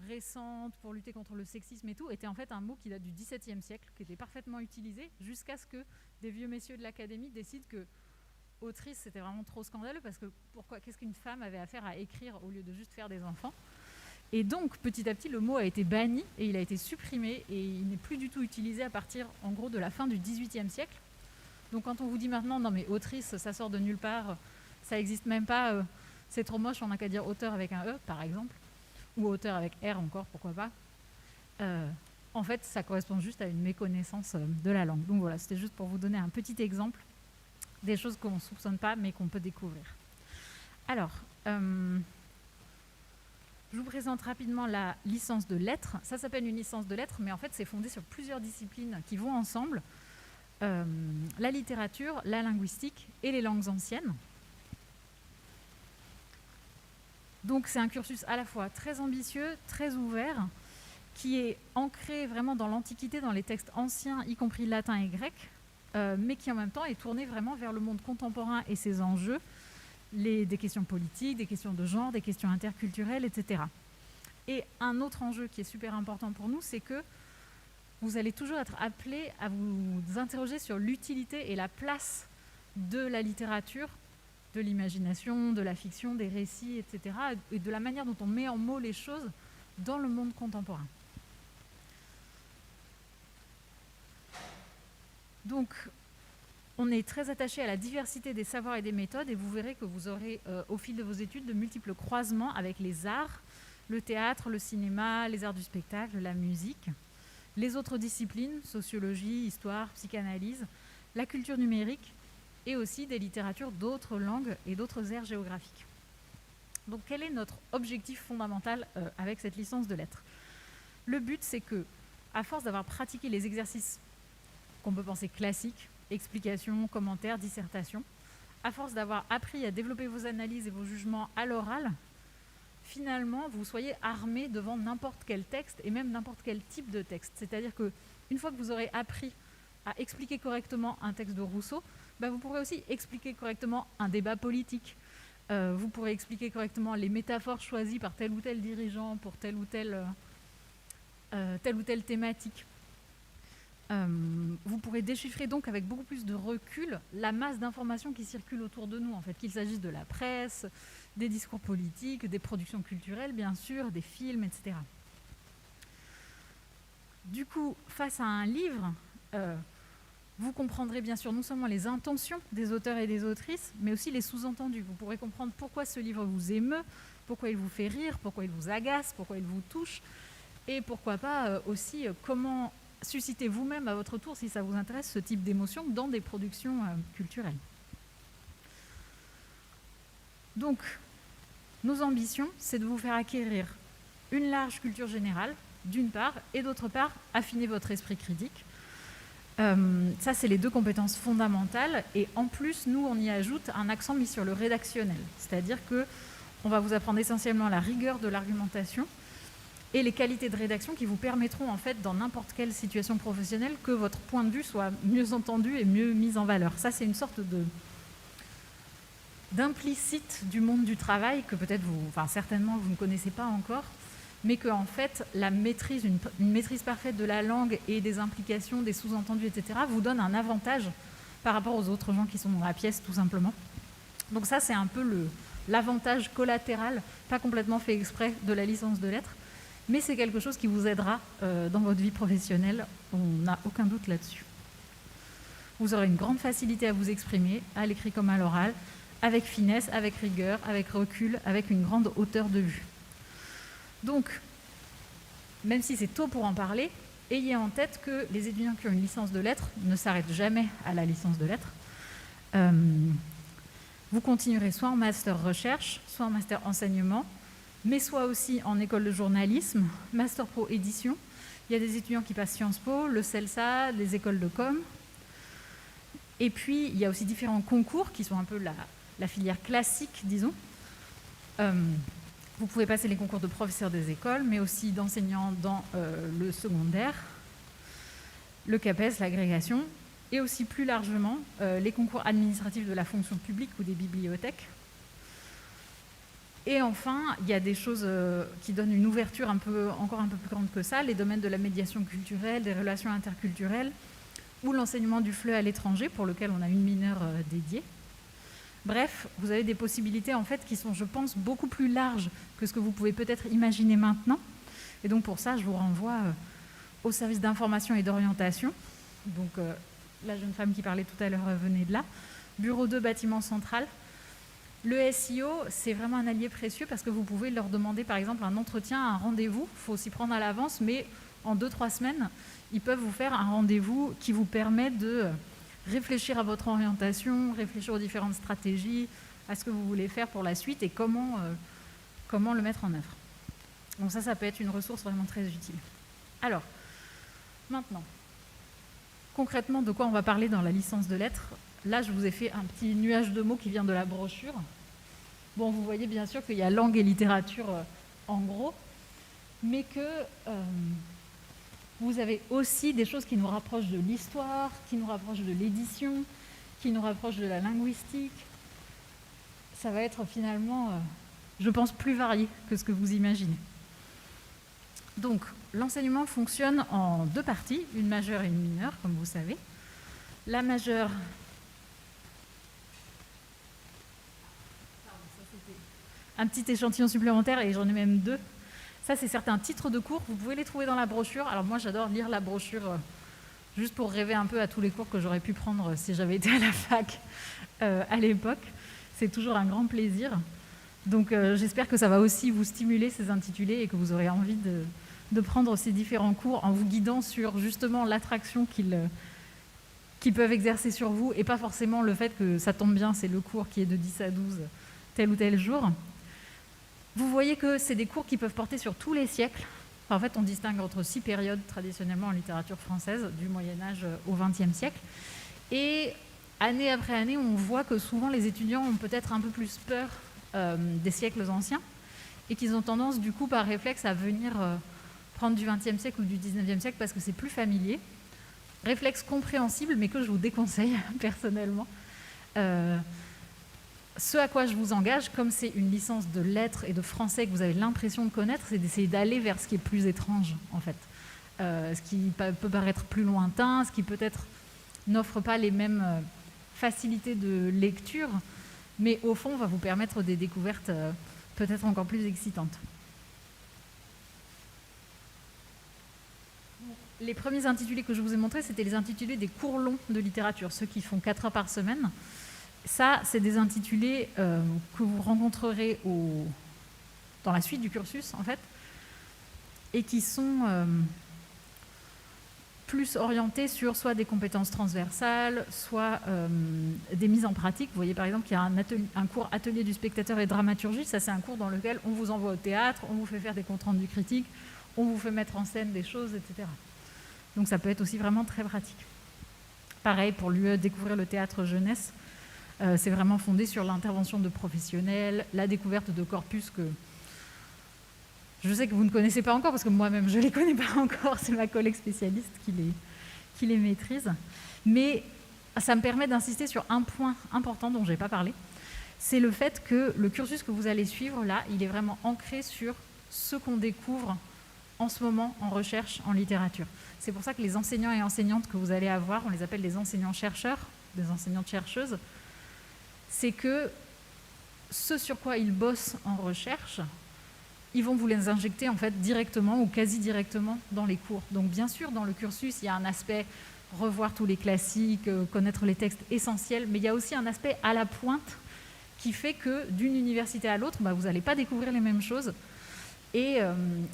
récente pour lutter contre le sexisme et tout, était en fait un mot qui date du XVIIe siècle, qui était parfaitement utilisé, jusqu'à ce que des vieux messieurs de l'Académie décident que autrice, c'était vraiment trop scandaleux, parce que qu'est-ce qu'une femme avait à faire à écrire au lieu de juste faire des enfants? Et donc, petit à petit, le mot a été banni et il a été supprimé et il n'est plus du tout utilisé à partir, en gros, de la fin du XVIIIe siècle. Donc, quand on vous dit maintenant, non mais autrice, ça sort de nulle part, ça n'existe même pas, c'est trop moche, on n'a qu'à dire auteur avec un E, par exemple, ou auteur avec R encore, pourquoi pas. En fait, ça correspond juste à une méconnaissance de la langue. Donc voilà, c'était juste pour vous donner un petit exemple des choses qu'on ne soupçonne pas, mais qu'on peut découvrir. Alors, je vous présente rapidement la licence de lettres. Ça s'appelle une licence de lettres, mais en fait, c'est fondé sur plusieurs disciplines qui vont ensemble. La littérature, la linguistique et les langues anciennes. Donc, c'est un cursus à la fois très ambitieux, très ouvert, qui est ancré vraiment dans l'Antiquité, dans les textes anciens, y compris latin et grec, mais qui en même temps est tourné vraiment vers le monde contemporain et ses enjeux, des questions politiques, des questions de genre, des questions interculturelles, etc. Et un autre enjeu qui est super important pour nous, c'est que vous allez toujours être appelés à vous interroger sur l'utilité et la place de la littérature, de l'imagination, de la fiction, des récits, etc., et de la manière dont on met en mots les choses dans le monde contemporain. Donc, on est très attaché à la diversité des savoirs et des méthodes, et vous verrez que vous aurez, au fil de vos études, de multiples croisements avec les arts, le théâtre, le cinéma, les arts du spectacle, la musique, les autres disciplines, sociologie, histoire, psychanalyse, la culture numérique, et aussi des littératures d'autres langues et d'autres aires géographiques. Donc, quel est notre objectif fondamental avec cette licence de lettres? Le but, c'est que, à force d'avoir pratiqué les exercices qu'on peut penser classiques, explications, commentaires, dissertations, à force d'avoir appris à développer vos analyses et vos jugements à l'oral, finalement, vous soyez armé devant n'importe quel texte et même n'importe quel type de texte. C'est-à-dire qu'une fois que vous aurez appris à expliquer correctement un texte de Rousseau, vous pourrez aussi expliquer correctement un débat politique. Vous pourrez expliquer correctement les métaphores choisies par tel ou tel dirigeant pour telle ou telle thématique. Vous pourrez déchiffrer donc avec beaucoup plus de recul la masse d'informations qui circulent autour de nous, en fait, qu'il s'agisse de la presse, des discours politiques, des productions culturelles, bien sûr, des films, etc. Du coup, face à un livre, vous comprendrez bien sûr non seulement les intentions des auteurs et des autrices, mais aussi les sous-entendus. Vous pourrez comprendre pourquoi ce livre vous émeut, pourquoi il vous fait rire, pourquoi il vous agace, pourquoi il vous touche, et pourquoi pas aussi comment susciter vous-même à votre tour, si ça vous intéresse, ce type d'émotion dans des productions culturelles. Donc, nos ambitions, c'est de vous faire acquérir une large culture générale, d'une part, et d'autre part, affiner votre esprit critique. Ça, c'est les deux compétences fondamentales. Et en plus, nous, on y ajoute un accent mis sur le rédactionnel. C'est-à-dire qu'on va vous apprendre essentiellement la rigueur de l'argumentation et les qualités de rédaction qui vous permettront, en fait, dans n'importe quelle situation professionnelle, que votre point de vue soit mieux entendu et mieux mis en valeur. Ça, c'est une sorte d'implicite du monde du travail que peut-être certainement vous ne connaissez pas encore, mais que en fait la maîtrise, une maîtrise parfaite de la langue et des implications, des sous-entendus, etc., vous donne un avantage par rapport aux autres gens qui sont dans la pièce, tout simplement. Donc ça, c'est un peu l'avantage collatéral, pas complètement fait exprès, de la licence de lettres, mais c'est quelque chose qui vous aidera dans votre vie professionnelle, on n'a aucun doute là-dessus. Vous aurez une grande facilité à vous exprimer, à l'écrit comme à l'oral, avec finesse, avec rigueur, avec recul, avec une grande hauteur de vue. Donc, même si c'est tôt pour en parler, ayez en tête que les étudiants qui ont une licence de lettres ne s'arrêtent jamais à la licence de lettres. Vous continuerez soit en master recherche, soit en master enseignement, mais soit aussi en école de journalisme, master pro édition. Il y a des étudiants qui passent Sciences Po, le CELSA, les écoles de com. Et puis, il y a aussi différents concours qui sont un peu la filière classique, disons. Vous pouvez passer les concours de professeurs des écoles, mais aussi d'enseignants dans le secondaire, le CAPES, l'agrégation, et aussi plus largement les concours administratifs de la fonction publique ou des bibliothèques. Et enfin, il y a des choses qui donnent une ouverture encore un peu plus grande que ça, les domaines de la médiation culturelle, des relations interculturelles, ou l'enseignement du FLE à l'étranger, pour lequel on a une mineure dédiée. Bref, vous avez des possibilités en fait qui sont, je pense, beaucoup plus larges que ce que vous pouvez peut-être imaginer maintenant. Et donc pour ça, je vous renvoie au service d'information et d'orientation. Donc la jeune femme qui parlait tout à l'heure venait de là. Bureau 2, bâtiment central. Le SEO, c'est vraiment un allié précieux parce que vous pouvez leur demander par exemple un entretien, un rendez-vous. Il faut s'y prendre à l'avance, mais en 2-3 semaines, ils peuvent vous faire un rendez-vous qui vous permet de réfléchir à votre orientation, réfléchir aux différentes stratégies, à ce que vous voulez faire pour la suite et comment le mettre en œuvre. Donc ça peut être une ressource vraiment très utile. Alors, maintenant, concrètement, de quoi on va parler dans la licence de lettres? Là, je vous ai fait un petit nuage de mots qui vient de la brochure. Bon, vous voyez bien sûr qu'il y a langue et littérature en gros, mais que vous avez aussi des choses qui nous rapprochent de l'histoire, qui nous rapprochent de l'édition, qui nous rapprochent de la linguistique. Ça va être finalement, je pense, plus varié que ce que vous imaginez. Donc, l'enseignement fonctionne en 2 parties, une majeure et une mineure, comme vous savez. La majeure... Un petit échantillon supplémentaire, et j'en ai même 2. Ça, c'est certains titres de cours, vous pouvez les trouver dans la brochure. Alors moi, j'adore lire la brochure juste pour rêver un peu à tous les cours que j'aurais pu prendre si j'avais été à la fac à l'époque. C'est toujours un grand plaisir. Donc j'espère que ça va aussi vous stimuler ces intitulés et que vous aurez envie de prendre ces différents cours en vous guidant sur justement l'attraction qu'ils peuvent exercer sur vous et pas forcément le fait que ça tombe bien, c'est le cours qui est de 10 à 12 tel ou tel jour. Vous voyez que c'est des cours qui peuvent porter sur tous les siècles. Enfin, en fait, on distingue entre 6 périodes traditionnellement en littérature française, du Moyen-Âge au XXe siècle. Et année après année, on voit que souvent les étudiants ont peut-être un peu plus peur des siècles anciens et qu'ils ont tendance, du coup, par réflexe, à venir prendre du XXe siècle ou du XIXe siècle parce que c'est plus familier. Réflexe compréhensible, mais que je vous déconseille personnellement. Ce à quoi je vous engage, comme c'est une licence de lettres et de français que vous avez l'impression de connaître, c'est d'essayer d'aller vers ce qui est plus étrange, en fait. Ce qui peut paraître plus lointain, ce qui peut-être n'offre pas les mêmes facilités de lecture, mais au fond va vous permettre des découvertes peut-être encore plus excitantes. Les premiers intitulés que je vous ai montrés, c'était les intitulés des cours longs de littérature, ceux qui font 4 heures par semaine. Ça, c'est des intitulés que vous rencontrerez dans la suite du cursus, en fait, et qui sont plus orientés sur soit des compétences transversales, soit des mises en pratique. Vous voyez par exemple qu'il y a un cours atelier du spectateur et dramaturgie. Ça, c'est un cours dans lequel on vous envoie au théâtre, on vous fait faire des comptes rendus critiques, on vous fait mettre en scène des choses, etc. Donc ça peut être aussi vraiment très pratique. Pareil, pour lui découvrir le théâtre jeunesse, c'est vraiment fondé sur l'intervention de professionnels, la découverte de corpus que je sais que vous ne connaissez pas encore, parce que moi-même je ne les connais pas encore, c'est ma collègue spécialiste qui les maîtrise. Mais ça me permet d'insister sur un point important dont je n'ai pas parlé, c'est le fait que le cursus que vous allez suivre là, il est vraiment ancré sur ce qu'on découvre en ce moment en recherche en littérature. C'est pour ça que les enseignants et enseignantes que vous allez avoir, on les appelle des enseignants-chercheurs, des enseignantes-chercheuses, c'est que ce sur quoi ils bossent en recherche, ils vont vous les injecter en fait directement ou quasi directement dans les cours. Donc bien sûr, dans le cursus, il y a un aspect revoir tous les classiques, connaître les textes essentiels, mais il y a aussi un aspect à la pointe qui fait que d'une université à l'autre, vous n'allez pas découvrir les mêmes choses. Et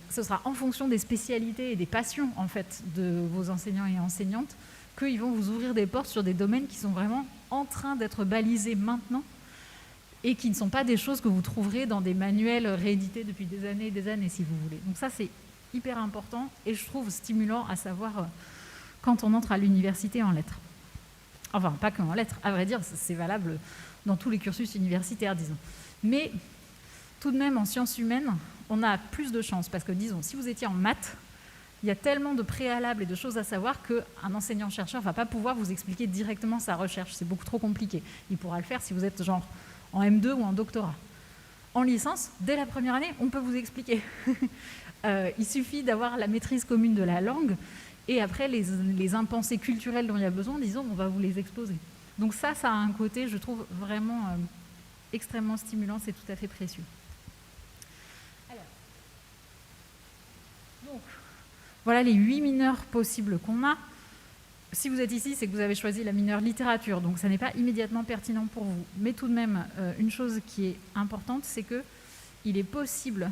ce sera en fonction des spécialités et des passions en fait, de vos enseignants et enseignantes qu'ils vont vous ouvrir des portes sur des domaines qui sont vraiment en train d'être balisés maintenant et qui ne sont pas des choses que vous trouverez dans des manuels réédités depuis des années et des années, si vous voulez. Donc ça, c'est hyper important et je trouve stimulant à savoir quand on entre à l'université en lettres. Enfin, pas qu'en lettres, à vrai dire, c'est valable dans tous les cursus universitaires, disons. Mais tout de même, en sciences humaines, on a plus de chances parce que, disons, si vous étiez en maths, il y a tellement de préalables et de choses à savoir qu'un enseignant-chercheur ne va pas pouvoir vous expliquer directement sa recherche. C'est beaucoup trop compliqué. Il pourra le faire si vous êtes genre en M2 ou en doctorat. En licence, dès la première année, on peut vous expliquer. Il suffit d'avoir la maîtrise commune de la langue, et après, les impensés culturels dont il y a besoin, disons, on va vous les exposer. Donc ça a un côté, je trouve, vraiment extrêmement stimulant, c'est tout à fait précieux. Alors, donc, voilà les 8 mineurs possibles qu'on a. Si vous êtes ici, c'est que vous avez choisi la mineure littérature, donc ça n'est pas immédiatement pertinent pour vous. Mais tout de même, une chose qui est importante, c'est qu'il est possible,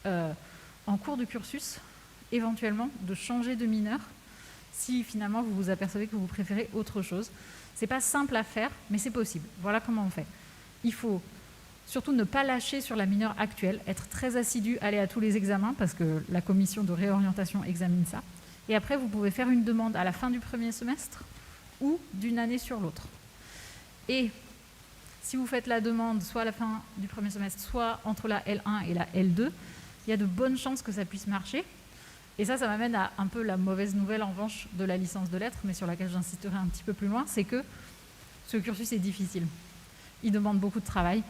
en cours de cursus, éventuellement, de changer de mineur si finalement vous vous apercevez que vous préférez autre chose. C'est pas simple à faire, mais c'est possible. Voilà comment on fait. Il faut surtout ne pas lâcher sur la mineure actuelle, être très assidu, aller à tous les examens, parce que la commission de réorientation examine ça. Et après, vous pouvez faire une demande à la fin du premier semestre ou d'une année sur l'autre. Et si vous faites la demande soit à la fin du premier semestre, soit entre la L1 et la L2, il y a de bonnes chances que ça puisse marcher. Et ça m'amène à un peu la mauvaise nouvelle en revanche de la licence de lettres, mais sur laquelle j'insisterai un petit peu plus loin, c'est que ce cursus est difficile. Il demande beaucoup de travail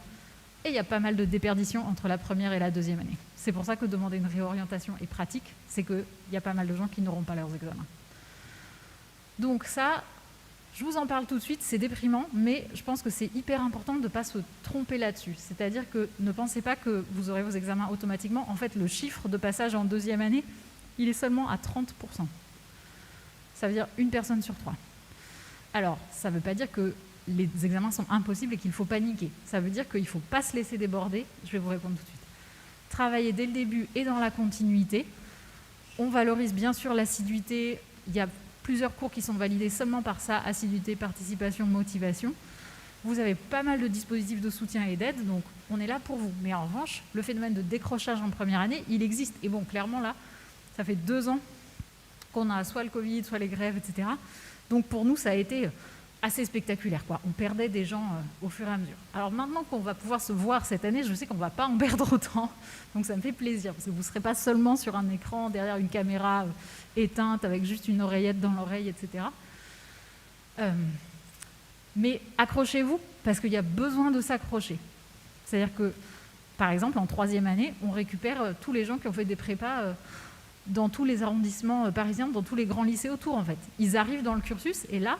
et il y a pas mal de déperditions entre la première et la deuxième année. C'est pour ça que demander une réorientation est pratique, c'est qu'il y a pas mal de gens qui n'auront pas leurs examens. Donc ça, je vous en parle tout de suite, c'est déprimant, mais je pense que c'est hyper important de ne pas se tromper là-dessus. C'est-à-dire que ne pensez pas que vous aurez vos examens automatiquement. En fait, le chiffre de passage en deuxième année, il est seulement à 30%. Ça veut dire 1 personne sur 3. Alors, ça ne veut pas dire que les examens sont impossibles et qu'il faut paniquer. Ça veut dire qu'il ne faut pas se laisser déborder. Je vais vous répondre tout de suite. Travailler dès le début et dans la continuité. On valorise bien sûr l'assiduité. Il y a plusieurs cours qui sont validés seulement par ça, assiduité, participation, motivation. Vous avez pas mal de dispositifs de soutien et d'aide, donc on est là pour vous. Mais en revanche, le phénomène de décrochage en première année, il existe. Et bon, clairement là, ça fait 2 ans qu'on a soit le Covid, soit les grèves, etc. Donc pour nous, ça a été assez spectaculaire, quoi. On perdait des gens au fur et à mesure. Alors maintenant qu'on va pouvoir se voir cette année, je sais qu'on ne va pas en perdre autant. Donc ça me fait plaisir, parce que vous ne serez pas seulement sur un écran, derrière une caméra éteinte, avec juste une oreillette dans l'oreille, etc. Mais accrochez-vous, parce qu'il y a besoin de s'accrocher. C'est-à-dire que, par exemple, en 3e année, on récupère tous les gens qui ont fait des prépas dans tous les arrondissements parisiens, dans tous les grands lycées autour, en fait. Ils arrivent dans le cursus, et là,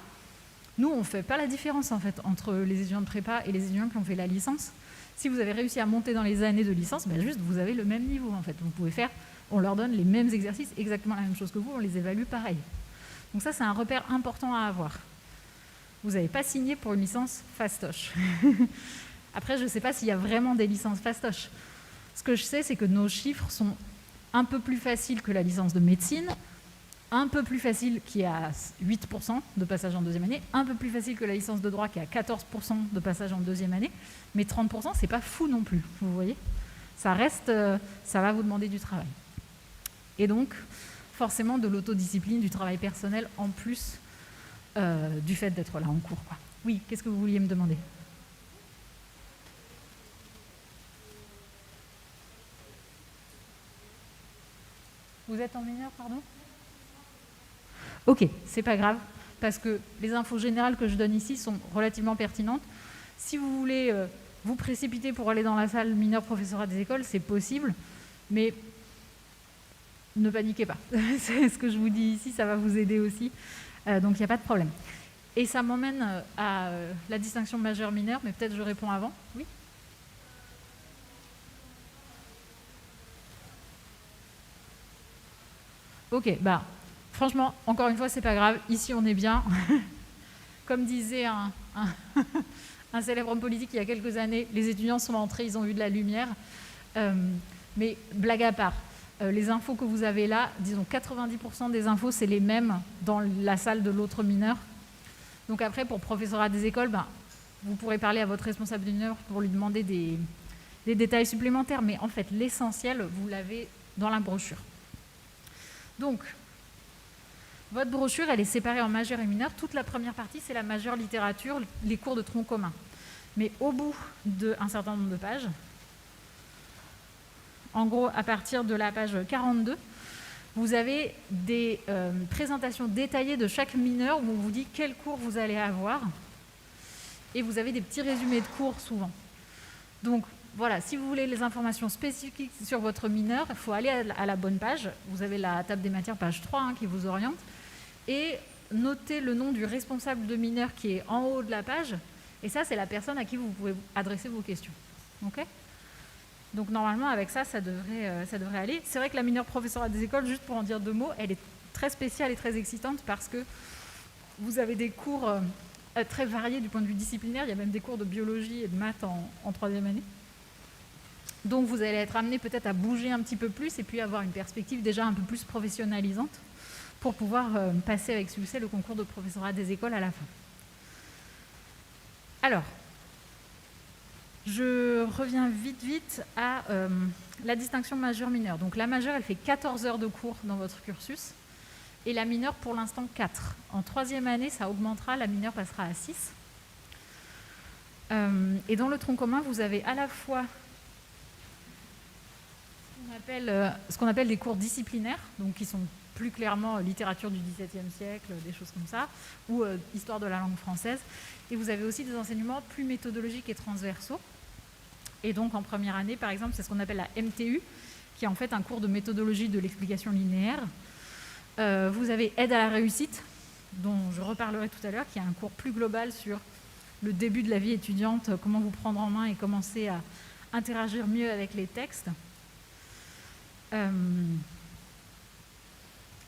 nous, on ne fait pas la différence, en fait, entre les étudiants de prépa et les étudiants qui ont fait la licence. Si vous avez réussi à monter dans les années de licence, ben juste, vous avez le même niveau, en fait. Vous pouvez faire, on leur donne les mêmes exercices, exactement la même chose que vous, on les évalue pareil. Donc ça, c'est un repère important à avoir. Vous n'avez pas signé pour une licence fastoche. Après, je ne sais pas s'il y a vraiment des licences fastoches. Ce que je sais, c'est que nos chiffres sont un peu plus faciles que la licence de médecine, un peu plus facile qui est à 8% de passage en 2e année, un peu plus facile que la licence de droit qui est à 14% de passage en 2e année, mais 30%, c'est pas fou non plus, vous voyez. Ça reste, ça va vous demander du travail. Et donc, forcément, de l'autodiscipline, du travail personnel, en plus du fait d'être là en cours, quoi. Oui, qu'est-ce que vous vouliez me demander ? Vous êtes en mineur, pardon ? Ok, c'est pas grave, parce que les infos générales que je donne ici sont relativement pertinentes. Si vous voulez vous précipiter pour aller dans la salle mineur professorat des écoles, c'est possible, mais ne paniquez pas. C'est ce que je vous dis ici, ça va vous aider aussi, donc il n'y a pas de problème. Et ça m'emmène à la distinction majeur-mineur, mais peut-être je réponds avant. Oui ? Ok, bah, franchement, encore une fois, c'est pas grave. Ici, on est bien. Comme disait un célèbre homme politique il y a quelques années, les étudiants sont entrés, ils ont eu de la lumière. Mais blague à part, les infos que vous avez là, disons 90% des infos, c'est les mêmes dans la salle de l'autre mineur. Donc après, pour professorat des écoles, ben, vous pourrez parler à votre responsable d'honneur pour lui demander des détails supplémentaires. Mais en fait, l'essentiel, vous l'avez dans la brochure. Donc, votre brochure, elle est séparée en majeur et mineur. Toute la première partie, c'est la majeure littérature, les cours de tronc commun. Mais au bout d'un certain nombre de pages, en gros, à partir de la page 42, vous avez des présentations détaillées de chaque mineur où on vous dit quel cours vous allez avoir. Et vous avez des petits résumés de cours souvent. Donc, voilà, si vous voulez les informations spécifiques sur votre mineur, il faut aller à la bonne page. Vous avez la table des matières, page 3, hein, qui vous oriente. Et notez le nom du responsable de mineur qui est en haut de la page. Et ça, c'est la personne à qui vous pouvez adresser vos questions. Okay ? Donc normalement, avec ça, ça devrait aller. C'est vrai que la mineure professorat des écoles, juste pour en dire 2 mots, elle est très spéciale et très excitante parce que vous avez des cours très variés du point de vue disciplinaire. Il y a même des cours de biologie et de maths en 3e année. Donc vous allez être amené peut-être à bouger un petit peu plus et puis avoir une perspective déjà un peu plus professionnalisante pour pouvoir passer avec succès le concours de professorat des écoles à la fin. Alors, je reviens vite à la distinction majeure-mineure. Donc la majeure, elle fait 14 heures de cours dans votre cursus et la mineure, pour l'instant, 4. En 3e année, ça augmentera, la mineure passera à 6. Et dans le tronc commun, vous avez à la fois ce qu'on appelle des cours disciplinaires, donc qui sont plus clairement littérature du XVIIe siècle, des choses comme ça, ou histoire de la langue française. Et vous avez aussi des enseignements plus méthodologiques et transversaux. Et donc en première année, par exemple, c'est ce qu'on appelle la MTU, qui est en fait un cours de méthodologie de l'explication linéaire. Vous avez aide à la réussite, dont je reparlerai tout à l'heure, qui est un cours plus global sur le début de la vie étudiante, comment vous prendre en main et commencer à interagir mieux avec les textes.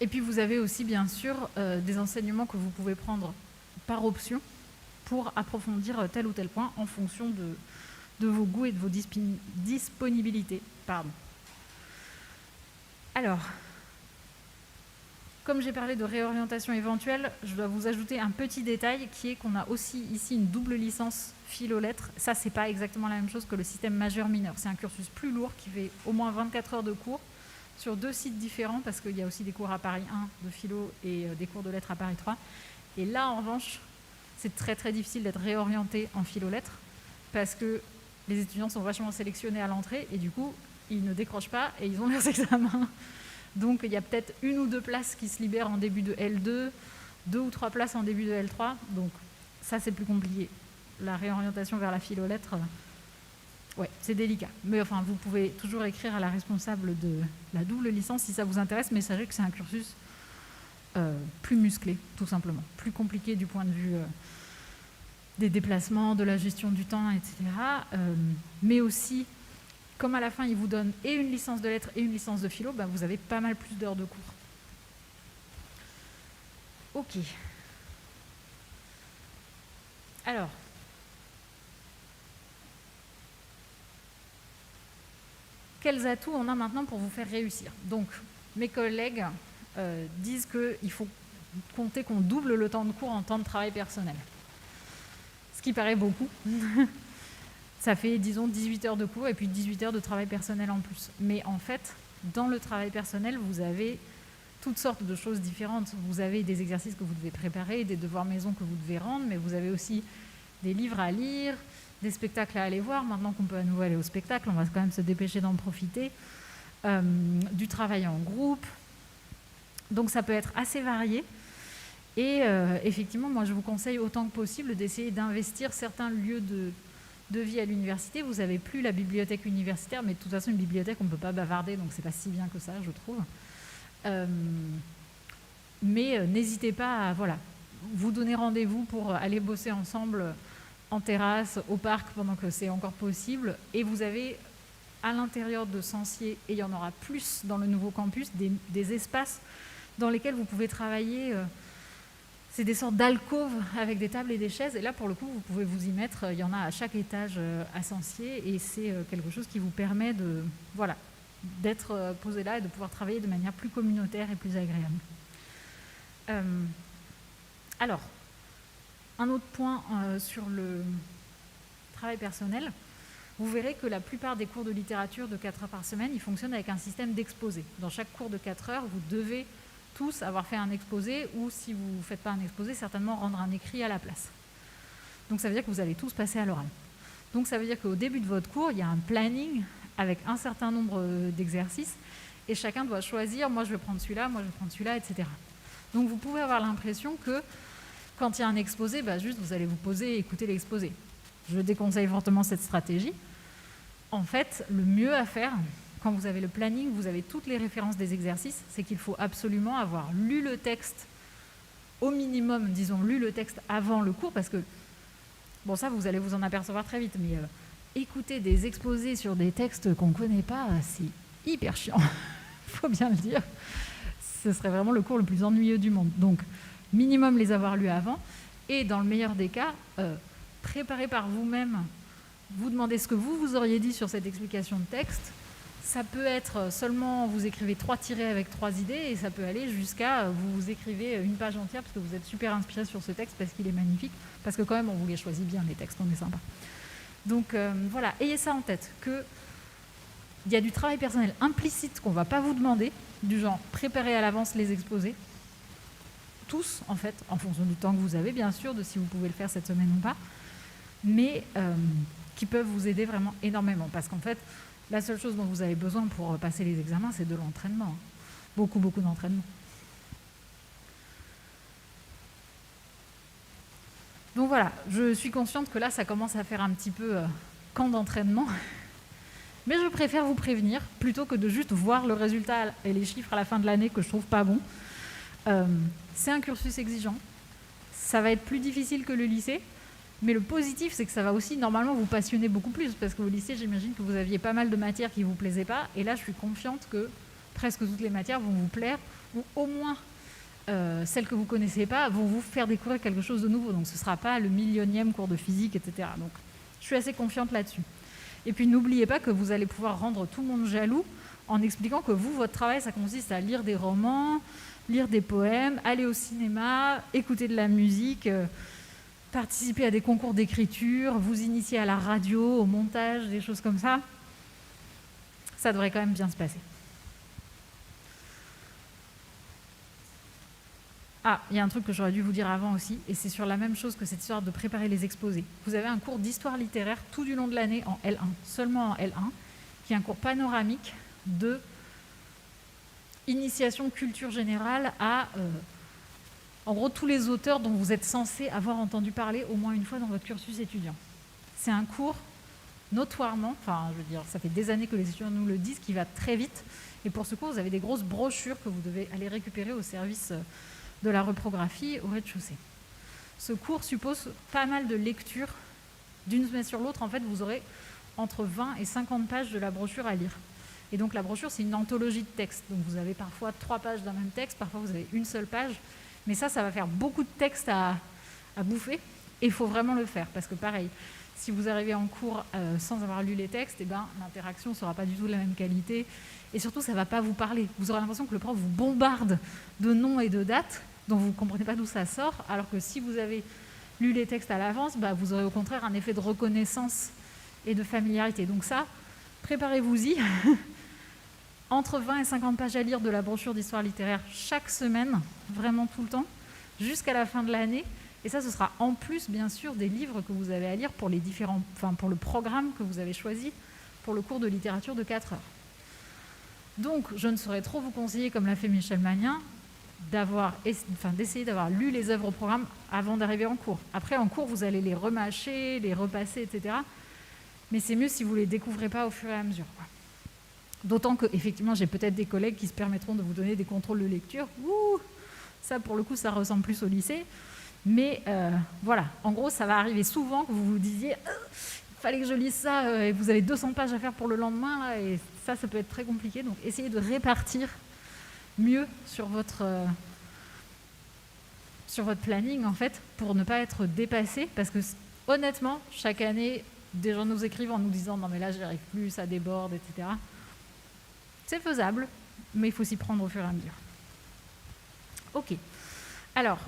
Et puis vous avez aussi bien sûr des enseignements que vous pouvez prendre par option pour approfondir tel ou tel point en fonction de vos goûts et de vos disponibilités. Pardon. Alors, comme j'ai parlé de réorientation éventuelle, je dois vous ajouter un petit détail qui est qu'on a aussi ici une double licence philo-lettres. Ça, c'est pas exactement la même chose que le système majeur-mineur. C'est un cursus plus lourd qui fait au moins 24 heures de cours sur 2 sites différents parce qu'il y a aussi des cours à Paris 1 de philo et des cours de lettres à Paris 3. Et là, en revanche, c'est très très difficile d'être réorienté en philo-lettres parce que les étudiants sont vachement sélectionnés à l'entrée et du coup, ils ne décrochent pas et ils ont leurs examens. Donc, il y a peut-être 1 ou 2 places qui se libèrent en début de L2, 2 ou 3 places en début de L3. Donc, ça, c'est plus compliqué. La réorientation vers la philo-lettres, ouais, c'est délicat. Mais enfin, vous pouvez toujours écrire à la responsable de la double licence si ça vous intéresse, mais sachez que c'est un cursus plus musclé, tout simplement. Plus compliqué du point de vue des déplacements, de la gestion du temps, etc. Mais aussi, comme à la fin, ils vous donnent et une licence de lettres et une licence de philo, bah, vous avez pas mal plus d'heures de cours. Ok. Alors, quels atouts on a maintenant pour vous faire réussir? Donc, mes collègues disent qu'il faut compter qu'on double le temps de cours en temps de travail personnel. Ce qui paraît beaucoup. Ça fait, disons, 18 heures de cours et puis 18 heures de travail personnel en plus. Mais en fait, dans le travail personnel, vous avez toutes sortes de choses différentes. Vous avez des exercices que vous devez préparer, des devoirs maison que vous devez rendre, mais vous avez aussi des livres à lire, des spectacles à aller voir. Maintenant qu'on peut à nouveau aller au spectacle, on va quand même se dépêcher d'en profiter. Du travail en groupe. Donc ça peut être assez varié. Et effectivement, moi je vous conseille autant que possible d'essayer d'investir certains lieux de vie à l'université. Vous n'avez plus la bibliothèque universitaire, mais de toute façon une bibliothèque on ne peut pas bavarder, donc c'est pas si bien que ça, je trouve. Mais n'hésitez pas à vous donner rendez-vous pour aller bosser ensemble en terrasse, au parc, pendant que c'est encore possible. Et vous avez à l'intérieur de Censier, et il y en aura plus dans le nouveau campus, des espaces dans lesquels vous pouvez travailler. C'est des sortes d'alcôves avec des tables et des chaises. Et là, pour le coup, vous pouvez vous y mettre. Il y en a à chaque étage à Censier. Et c'est quelque chose qui vous permet d'être posé là et de pouvoir travailler de manière plus communautaire et plus agréable. Alors, un autre point sur le travail personnel. Vous verrez que la plupart des cours de littérature de 4 heures par semaine, ils fonctionnent avec un système d'exposé. Dans chaque cours de 4 heures, vous devez tous avoir fait un exposé ou, si vous ne faites pas un exposé, certainement rendre un écrit à la place. Donc ça veut dire que vous allez tous passer à l'oral. Donc ça veut dire qu'au début de votre cours, il y a un planning avec un certain nombre d'exercices et chacun doit choisir, moi je vais prendre celui-là, moi je vais prendre celui-là, etc. Donc vous pouvez avoir l'impression que quand il y a un exposé, juste vous allez vous poser et écouter l'exposé. Je déconseille fortement cette stratégie En fait, le mieux à faire, quand vous avez le planning, vous avez toutes les références des exercices, c'est qu'il faut absolument avoir lu le texte, au minimum, disons, lu le texte avant le cours, parce que, bon, ça, vous allez vous en apercevoir très vite, mais écouter des exposés sur des textes qu'on ne connaît pas, c'est hyper chiant, il faut bien le dire. Ce serait vraiment le cours le plus ennuyeux du monde. Donc, minimum les avoir lus avant, et dans le meilleur des cas, préparez par vous-même, vous demandez ce que vous auriez dit sur cette explication de texte. Ça peut être seulement, vous écrivez 3 tirets avec 3 idées, et ça peut aller jusqu'à, vous écrivez une page entière parce que vous êtes super inspiré sur ce texte, parce qu'il est magnifique, parce que quand même, on vous les choisit bien, les textes, on est sympa. Donc voilà, ayez ça en tête, qu'il y a du travail personnel implicite qu'on ne va pas vous demander, du genre préparer à l'avance les exposés, tous en fait, en fonction du temps que vous avez, bien sûr, de si vous pouvez le faire cette semaine ou pas, mais qui peuvent vous aider vraiment énormément, parce qu'en fait, la seule chose dont vous avez besoin pour passer les examens, c'est de l'entraînement. Beaucoup, beaucoup d'entraînement. Donc voilà, je suis consciente que là, ça commence à faire un petit peu camp d'entraînement. Mais je préfère vous prévenir, plutôt que de juste voir le résultat et les chiffres à la fin de l'année que je trouve pas bon. C'est un cursus exigeant. Ça va être plus difficile que le lycée. Mais le positif, c'est que ça va aussi normalement vous passionner beaucoup plus, parce qu'au lycée, j'imagine que vous aviez pas mal de matières qui ne vous plaisaient pas, et là, je suis confiante que presque toutes les matières vont vous plaire, ou au moins celles que vous ne connaissez pas vont vous faire découvrir quelque chose de nouveau. Donc ce ne sera pas le millionième cours de physique, etc. Donc je suis assez confiante là-dessus. Et puis n'oubliez pas que vous allez pouvoir rendre tout le monde jaloux en expliquant que vous, votre travail, ça consiste à lire des romans, lire des poèmes, aller au cinéma, écouter de la musique, participer à des concours d'écriture, vous initier à la radio, au montage, des choses comme ça. Ça devrait quand même bien se passer. Ah, il y a un truc que j'aurais dû vous dire avant aussi, et c'est sur la même chose que cette histoire de préparer les exposés. Vous avez un cours d'histoire littéraire tout du long de l'année en L1, seulement en L1, qui est un cours panoramique de initiation culture générale à, en gros, tous les auteurs dont vous êtes censé avoir entendu parler au moins une fois dans votre cursus étudiant. C'est un cours notoirement, enfin, je veux dire, ça fait des années que les étudiants nous le disent, qui va très vite, et pour ce cours, vous avez des grosses brochures que vous devez aller récupérer au service de la reprographie au rez-de-chaussée. Ce cours suppose pas mal de lectures. D'une semaine sur l'autre, en fait, vous aurez entre 20 et 50 pages de la brochure à lire. Et donc la brochure, c'est une anthologie de textes. Donc vous avez parfois 3 pages d'un même texte, parfois vous avez une seule page. Mais ça va faire beaucoup de textes à bouffer. Et il faut vraiment le faire, parce que pareil, si vous arrivez en cours sans avoir lu les textes, eh ben, l'interaction ne sera pas du tout de la même qualité. Et surtout, ça ne va pas vous parler. Vous aurez l'impression que le prof vous bombarde de noms et de dates dont vous ne comprenez pas d'où ça sort, alors que si vous avez lu les textes à l'avance, bah, vous aurez au contraire un effet de reconnaissance et de familiarité. Donc ça, préparez-vous-y. Entre 20 et 50 pages à lire de la brochure d'histoire littéraire chaque semaine, vraiment tout le temps, jusqu'à la fin de l'année. Et ça, ce sera en plus, bien sûr, des livres que vous avez à lire pour les différents, enfin, pour le programme que vous avez choisi pour le cours de littérature de 4 heures. Donc, je ne saurais trop vous conseiller, comme l'a fait Michel Magnin, d'essayer d'avoir lu les œuvres au programme avant d'arriver en cours. Après, en cours, vous allez les remâcher, les repasser, etc. Mais c'est mieux si vous ne les découvrez pas au fur et à mesure, quoi. D'autant que, effectivement, j'ai peut-être des collègues qui se permettront de vous donner des contrôles de lecture. Ouh, ça, pour le coup, ça ressemble plus au lycée. Mais voilà, en gros, ça va arriver souvent que vous vous disiez il fallait que je lise ça, et vous avez 200 pages à faire pour le lendemain, là, et ça peut être très compliqué. Donc, essayez de répartir mieux sur votre planning, en fait, pour ne pas être dépassé. Parce que, honnêtement, chaque année, des gens nous écrivent en nous disant « Non, mais là, j'y arrive plus, ça déborde, etc. » C'est faisable, mais il faut s'y prendre au fur et à mesure. Ok. Alors,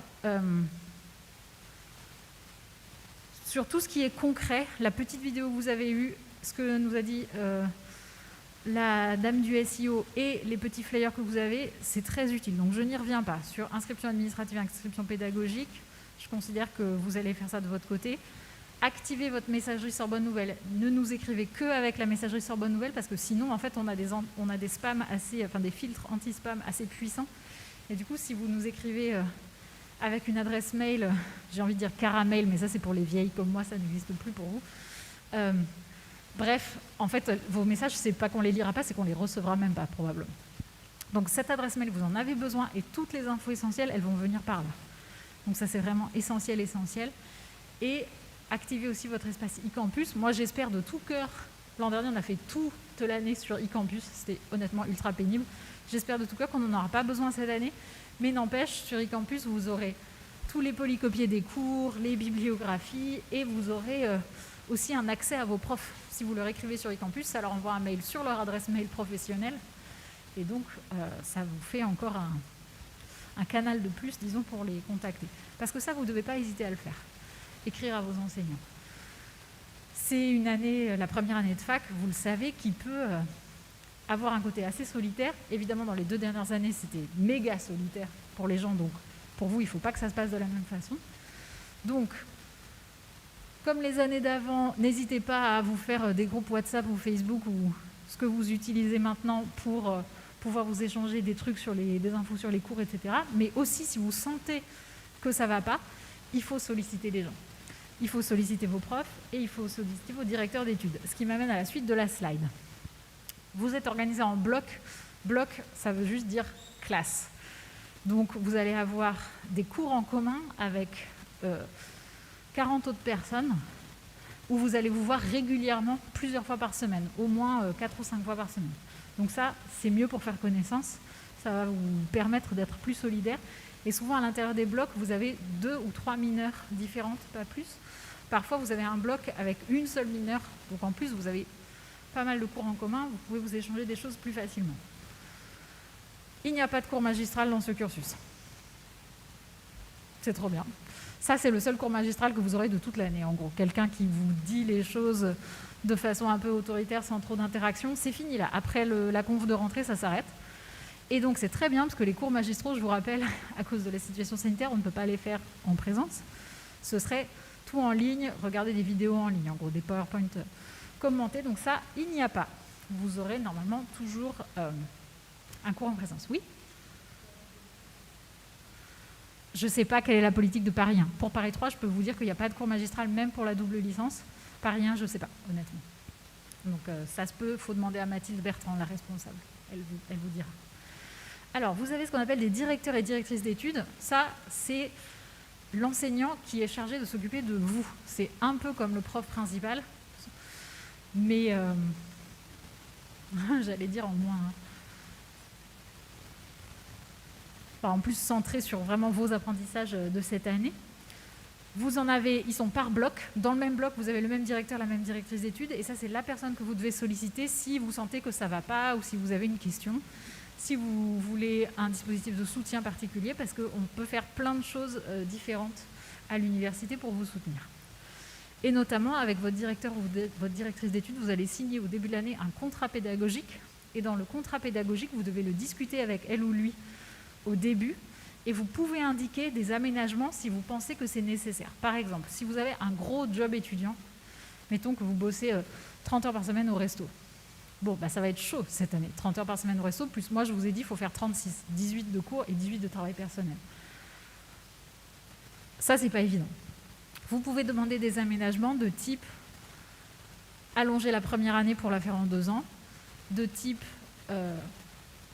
sur tout ce qui est concret, la petite vidéo que vous avez eue, ce que nous a dit la dame du SEO et les petits flyers que vous avez, c'est très utile. Donc je n'y reviens pas. Sur inscription administrative, inscription pédagogique, je considère que vous allez faire ça de votre côté. Activez votre messagerie Sorbonne Nouvelle. Ne nous écrivez que avec la messagerie Sorbonne Nouvelle, parce que sinon, en fait, on a des spams assez, enfin des filtres anti-spam assez puissants. Et du coup, si vous nous écrivez avec une adresse mail, j'ai envie de dire caramel, mais ça c'est pour les vieilles comme moi, ça n'existe plus pour vous. Bref, en fait, vos messages, c'est pas qu'on les lira pas, c'est qu'on les recevra même pas, probablement. Donc cette adresse mail, vous en avez besoin et toutes les infos essentielles, elles vont venir par là. Donc ça, c'est vraiment essentiel. Et activez aussi votre espace e-campus. Moi, j'espère de tout cœur. L'an dernier, on a fait toute l'année sur e-campus. C'était honnêtement ultra pénible. J'espère de tout cœur qu'on n'en aura pas besoin cette année. Mais n'empêche, sur e-campus, vous aurez tous les polycopiés des cours, les bibliographies, et vous aurez aussi un accès à vos profs. Si vous leur écrivez sur e-campus, ça leur envoie un mail sur leur adresse mail professionnelle. Et donc, ça vous fait encore un canal de plus, disons, pour les contacter. Parce que ça, vous ne devez pas hésiter à le faire. Écrire à vos enseignants. C'est une année, la première année de fac, vous le savez, qui peut avoir un côté assez solitaire. Évidemment, dans les 2 dernières années, c'était méga solitaire pour les gens. Donc, pour vous, il ne faut pas que ça se passe de la même façon. Donc, comme les années d'avant, n'hésitez pas à vous faire des groupes WhatsApp ou Facebook ou ce que vous utilisez maintenant pour pouvoir vous échanger des trucs des infos sur les cours, etc. Mais aussi, si vous sentez que ça ne va pas, il faut solliciter les gens. Il faut solliciter vos profs et il faut solliciter vos directeurs d'études. Ce qui m'amène à la suite de la slide. Vous êtes organisé en blocs. Bloc, ça veut juste dire classe. Donc, vous allez avoir des cours en commun avec 40 autres personnes où vous allez vous voir régulièrement plusieurs fois par semaine, au moins 4 ou 5 fois par semaine. Donc ça, c'est mieux pour faire connaissance. Ça va vous permettre d'être plus solidaire. Et souvent, à l'intérieur des blocs, vous avez 2 ou 3 mineures différentes, pas plus. Parfois, vous avez un bloc avec une seule mineure. Donc en plus, vous avez pas mal de cours en commun. Vous pouvez vous échanger des choses plus facilement. Il n'y a pas de cours magistral dans ce cursus. C'est trop bien. Ça, c'est le seul cours magistral que vous aurez de toute l'année, en gros. Quelqu'un qui vous dit les choses de façon un peu autoritaire, sans trop d'interaction. C'est fini, là. Après la conf de rentrée, ça s'arrête. Et donc, c'est très bien, parce que les cours magistraux, je vous rappelle, à cause de la situation sanitaire, on ne peut pas les faire en présence. Ce serait tout en ligne, regarder des vidéos en ligne, en gros, des PowerPoint commentés. Donc ça, il n'y a pas. Vous aurez normalement toujours un cours en présence. Oui ? Je ne sais pas quelle est la politique de Paris 1. Pour Paris 3, je peux vous dire qu'il n'y a pas de cours magistral, même pour la double licence. Paris 1, je ne sais pas, honnêtement. Donc ça se peut, il faut demander à Mathilde Bertrand, la responsable. Elle vous dira. Alors, vous avez ce qu'on appelle des directeurs et directrices d'études. Ça, c'est l'enseignant qui est chargé de s'occuper de vous. C'est un peu comme le prof principal, mais j'allais dire en moins... en plus centré sur vraiment vos apprentissages de cette année. Vous en avez, ils sont par bloc. Dans le même bloc, vous avez le même directeur, la même directrice d'études. Et ça, c'est la personne que vous devez solliciter si vous sentez que ça ne va pas ou si vous avez une question. Si vous voulez un dispositif de soutien particulier, parce qu'on peut faire plein de choses différentes à l'université pour vous soutenir. Et notamment, avec votre directeur ou votre directrice d'études, vous allez signer au début de l'année un contrat pédagogique. Et dans le contrat pédagogique, vous devez le discuter avec elle ou lui au début, et vous pouvez indiquer des aménagements si vous pensez que c'est nécessaire. Par exemple, si vous avez un gros job étudiant, mettons que vous bossez 30 heures par semaine au resto. Bon, ça va être chaud cette année, 30 heures par semaine au resto, plus moi je vous ai dit, il faut faire 36, 18 de cours et 18 de travail personnel. Ça, c'est pas évident. Vous pouvez demander des aménagements de type allonger la première année pour la faire en 2 ans, de type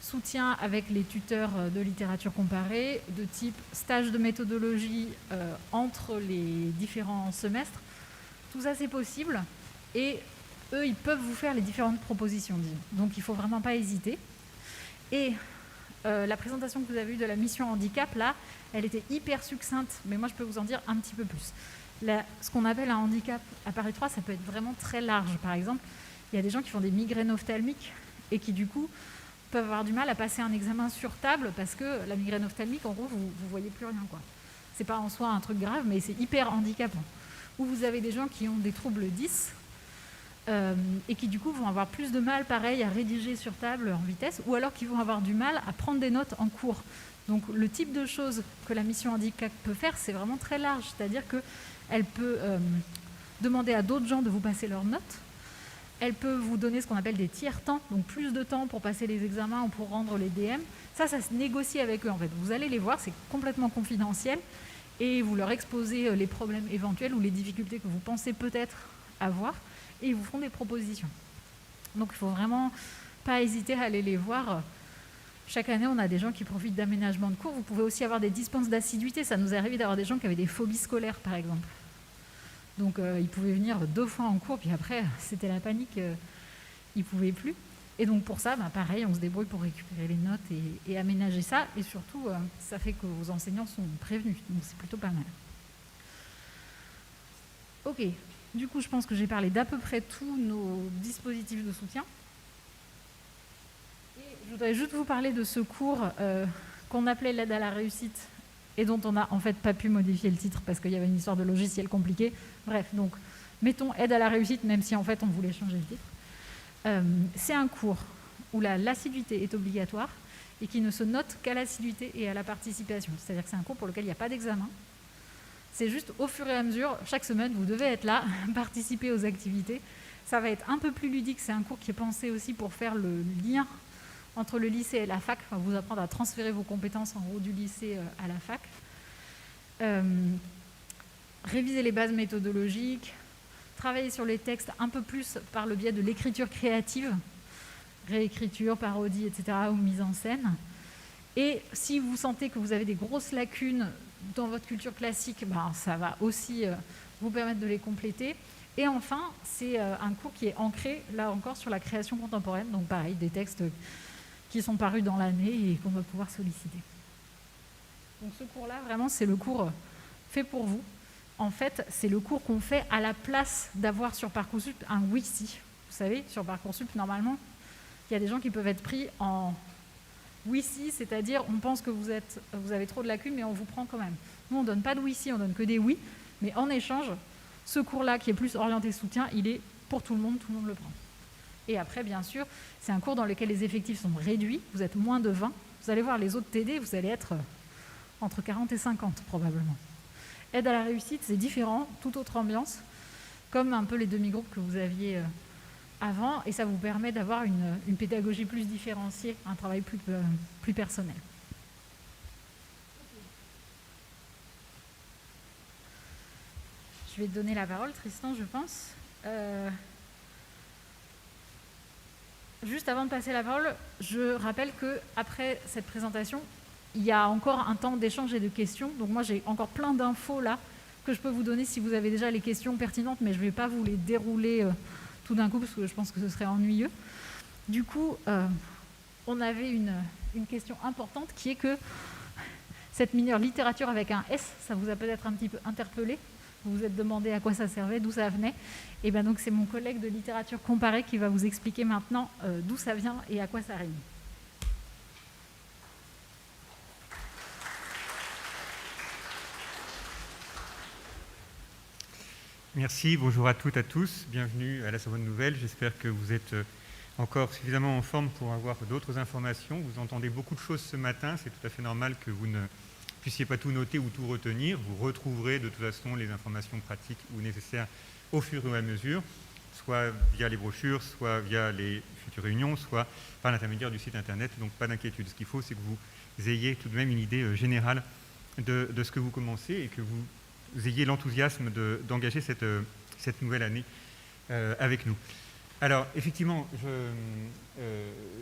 soutien avec les tuteurs de littérature comparée, de type stage de méthodologie entre les différents semestres. Tout ça, c'est possible. Et eux, ils peuvent vous faire les différentes propositions, disons. Donc, il ne faut vraiment pas hésiter. Et la présentation que vous avez eue de la mission handicap, là, elle était hyper succincte, mais moi, je peux vous en dire un petit peu plus. Ce qu'on appelle un handicap à Paris 3, ça peut être vraiment très large. Par exemple, il y a des gens qui font des migraines ophtalmiques et qui, du coup, peuvent avoir du mal à passer un examen sur table parce que la migraine ophtalmique, en gros, vous ne voyez plus rien, quoi. C'est pas en soi un truc grave, mais c'est hyper handicapant. Ou vous avez des gens qui ont des troubles 10 et qui, du coup, vont avoir plus de mal, pareil, à rédiger sur table en vitesse, ou alors qui vont avoir du mal à prendre des notes en cours. Donc, le type de choses que la mission handicap peut faire, c'est vraiment très large. C'est-à-dire qu'elle peut demander à d'autres gens de vous passer leurs notes. Elle peut vous donner ce qu'on appelle des tiers-temps, donc plus de temps pour passer les examens ou pour rendre les DM. Ça se négocie avec eux, en fait. Vous allez les voir, c'est complètement confidentiel, et vous leur exposez les problèmes éventuels ou les difficultés que vous pensez peut-être avoir. et ils vous font des propositions. Donc il ne faut vraiment pas hésiter à aller les voir. Chaque année, on a des gens qui profitent d'aménagement de cours. Vous pouvez aussi avoir des dispenses d'assiduité. Ça nous est arrivé d'avoir des gens qui avaient des phobies scolaires, par exemple. Donc ils pouvaient venir 2 fois en cours, puis après, c'était la panique, ils ne pouvaient plus. Et donc pour ça, pareil, on se débrouille pour récupérer les notes et aménager ça. Et surtout, ça fait que vos enseignants sont prévenus. Donc c'est plutôt pas mal. Ok, du coup, je pense que j'ai parlé d'à peu près tous nos dispositifs de soutien. Et je voudrais juste vous parler de ce cours qu'on appelait l'aide à la réussite et dont on n'a en fait pas pu modifier le titre parce qu'il y avait une histoire de logiciel compliqué. Bref, donc mettons aide à la réussite, même si en fait on voulait changer le titre. C'est un cours où l'assiduité est obligatoire et qui ne se note qu'à l'assiduité et à la participation. C'est-à-dire que c'est un cours pour lequel il n'y a pas d'examen. C'est juste au fur et à mesure, chaque semaine, vous devez être là, participer aux activités. Ça va être un peu plus ludique. C'est un cours qui est pensé aussi pour faire le lien entre le lycée et la fac, enfin, vous apprendre à transférer vos compétences en gros du lycée à la fac. Réviser les bases méthodologiques, travailler sur les textes un peu plus par le biais de l'écriture créative, réécriture, parodie, etc., ou mise en scène. Et si vous sentez que vous avez des grosses lacunes dans votre culture classique, ça va aussi vous permettre de les compléter. Et enfin, c'est un cours qui est ancré, là encore, sur la création contemporaine, donc pareil, des textes qui sont parus dans l'année et qu'on va pouvoir solliciter. Donc ce cours-là, vraiment, c'est le cours fait pour vous. En fait, c'est le cours qu'on fait à la place d'avoir sur Parcoursup un WICI. Vous savez, sur Parcoursup, normalement, il y a des gens qui peuvent être pris en WICI, c'est-à-dire on pense que vous avez trop de lacunes, mais on vous prend quand même. Nous, on ne donne pas de WICI, on donne que des oui, mais en échange, ce cours-là, qui est plus orienté soutien, il est pour tout le monde le prend. Et après, bien sûr, c'est un cours dans lequel les effectifs sont réduits, vous êtes moins de 20. Vous allez voir les autres TD, vous allez être entre 40 et 50 probablement. Aide à la réussite, c'est différent, toute autre ambiance, comme un peu les demi-groupes que vous aviez avant, et ça vous permet d'avoir une pédagogie plus différenciée, un travail plus personnel. Je vais te donner la parole, Tristan, je pense. Juste avant de passer la parole, je rappelle qu'après cette présentation, il y a encore un temps d'échange et de questions. Donc moi, j'ai encore plein d'infos là que je peux vous donner si vous avez déjà les questions pertinentes, mais je ne vais pas vous les dérouler tout d'un coup parce que je pense que ce serait ennuyeux. Du coup, on avait une question importante qui est que cette mineure littérature avec un S, ça vous a peut-être un petit peu interpellé. Vous vous êtes demandé à quoi ça servait, d'où ça venait. Et bien donc c'est mon collègue de littérature comparée qui va vous expliquer maintenant d'où ça vient et à quoi ça rime. Merci, bonjour à toutes, à tous. Bienvenue à la Sorbonne Nouvelle. J'espère que vous êtes encore suffisamment en forme pour avoir d'autres informations. Vous entendez beaucoup de choses ce matin. C'est tout à fait normal que vous ne puissiez pas tout noter ou tout retenir. Vous retrouverez de toute façon les informations pratiques ou nécessaires au fur et à mesure, soit via les brochures, soit via les futures réunions, soit par l'intermédiaire du site internet. Donc pas d'inquiétude. Ce qu'il faut, c'est que vous ayez tout de même une idée générale de ce que vous commencez et que vous ayez l'enthousiasme d'engager cette nouvelle année avec nous. Alors, effectivement, je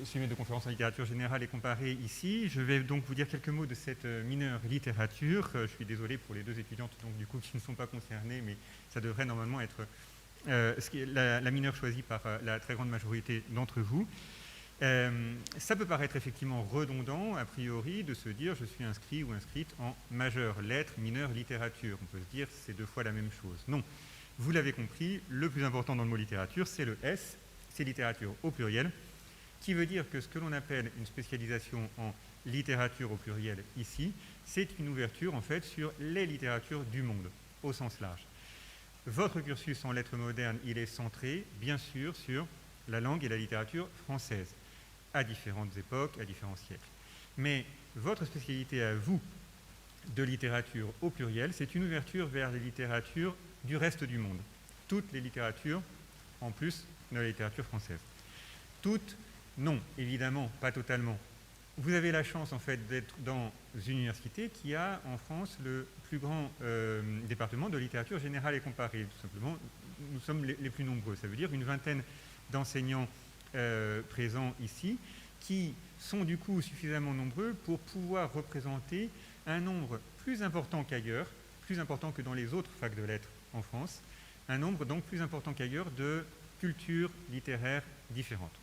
suis maître de conférence en littérature générale et comparée ici. Je vais donc vous dire quelques mots de cette mineure littérature. Je suis désolé pour les deux étudiantes donc, du coup, qui ne sont pas concernées, mais ça devrait normalement être la mineure choisie par la très grande majorité d'entre vous. Ça peut paraître effectivement redondant, a priori, de se dire je suis inscrit ou inscrite en majeur lettres, mineur littérature. On peut se dire c'est 2 fois la même chose. Non, vous l'avez compris, le plus important dans le mot littérature, c'est le S, c'est littérature au pluriel, qui veut dire que ce que l'on appelle une spécialisation en littérature au pluriel ici, c'est une ouverture en fait sur les littératures du monde, au sens large. Votre cursus en lettres modernes, il est centré, bien sûr, sur la langue et la littérature française, à différentes époques, à différents siècles. Mais votre spécialité à vous de littérature au pluriel, c'est une ouverture vers les littératures du reste du monde. Toutes les littératures, en plus de la littérature française. Toutes, non, évidemment, pas totalement. Vous avez la chance, en fait, d'être dans une université qui a, en France, le plus grand département de littérature générale et comparée. Tout simplement, nous sommes les plus nombreux. Ça veut dire une vingtaine d'enseignants présents ici, qui sont du coup suffisamment nombreux pour pouvoir représenter un nombre plus important qu'ailleurs, plus important que dans les autres facs de lettres en France, un nombre donc plus important qu'ailleurs de cultures littéraires différentes.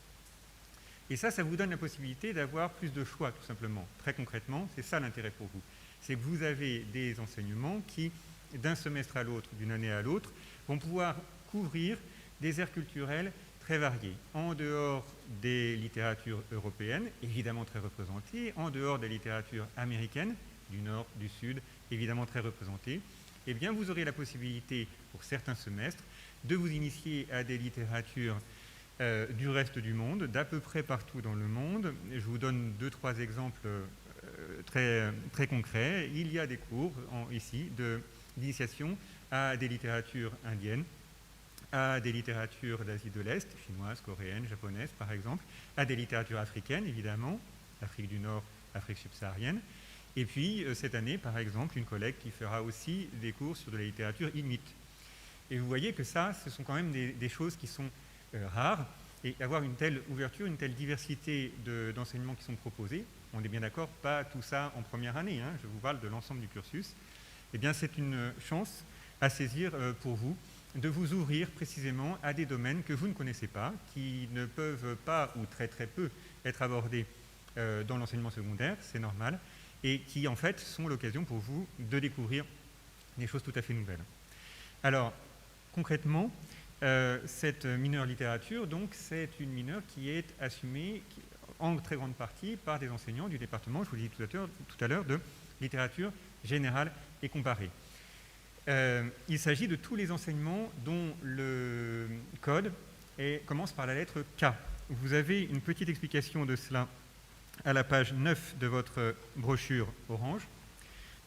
Et ça vous donne la possibilité d'avoir plus de choix, tout simplement. Très concrètement, c'est ça l'intérêt pour vous. C'est que vous avez des enseignements qui, d'un semestre à l'autre, d'une année à l'autre, vont pouvoir couvrir des aires culturelles très variées, en dehors des littératures européennes, évidemment très représentées, en dehors des littératures américaines, du Nord, du Sud, évidemment très représentées. Eh bien, vous aurez la possibilité, pour certains semestres, de vous initier à des littératures du reste du monde, d'à peu près partout dans le monde. Je vous donne 2-3 exemples très concrets. Il y a des cours ici d'initiation à des littératures indiennes, à des littératures d'Asie de l'Est, chinoises, coréennes, japonaises par exemple, à des littératures africaines évidemment, Afrique du Nord, Afrique subsaharienne. Et puis cette année par exemple, une collègue qui fera aussi des cours sur de la littérature inuite. Et vous voyez que ça, ce sont quand même des choses qui sont rares, et avoir une telle ouverture, une telle diversité d'enseignements qui sont proposés, on est bien d'accord, pas tout ça en première année, hein, je vous parle de l'ensemble du cursus, eh bien c'est une chance à saisir pour vous, de vous ouvrir précisément à des domaines que vous ne connaissez pas, qui ne peuvent pas ou très très peu être abordés dans l'enseignement secondaire, c'est normal, et qui en fait sont l'occasion pour vous de découvrir des choses tout à fait nouvelles. Alors, concrètement, cette mineure littérature, donc, c'est une mineure qui est assumée en très grande partie par des enseignants du département, je vous l'ai dit tout à l'heure, de littérature générale et comparée. Il s'agit de tous les enseignements dont le code commence par la lettre K. Vous avez une petite explication de cela à la page 9 de votre brochure orange.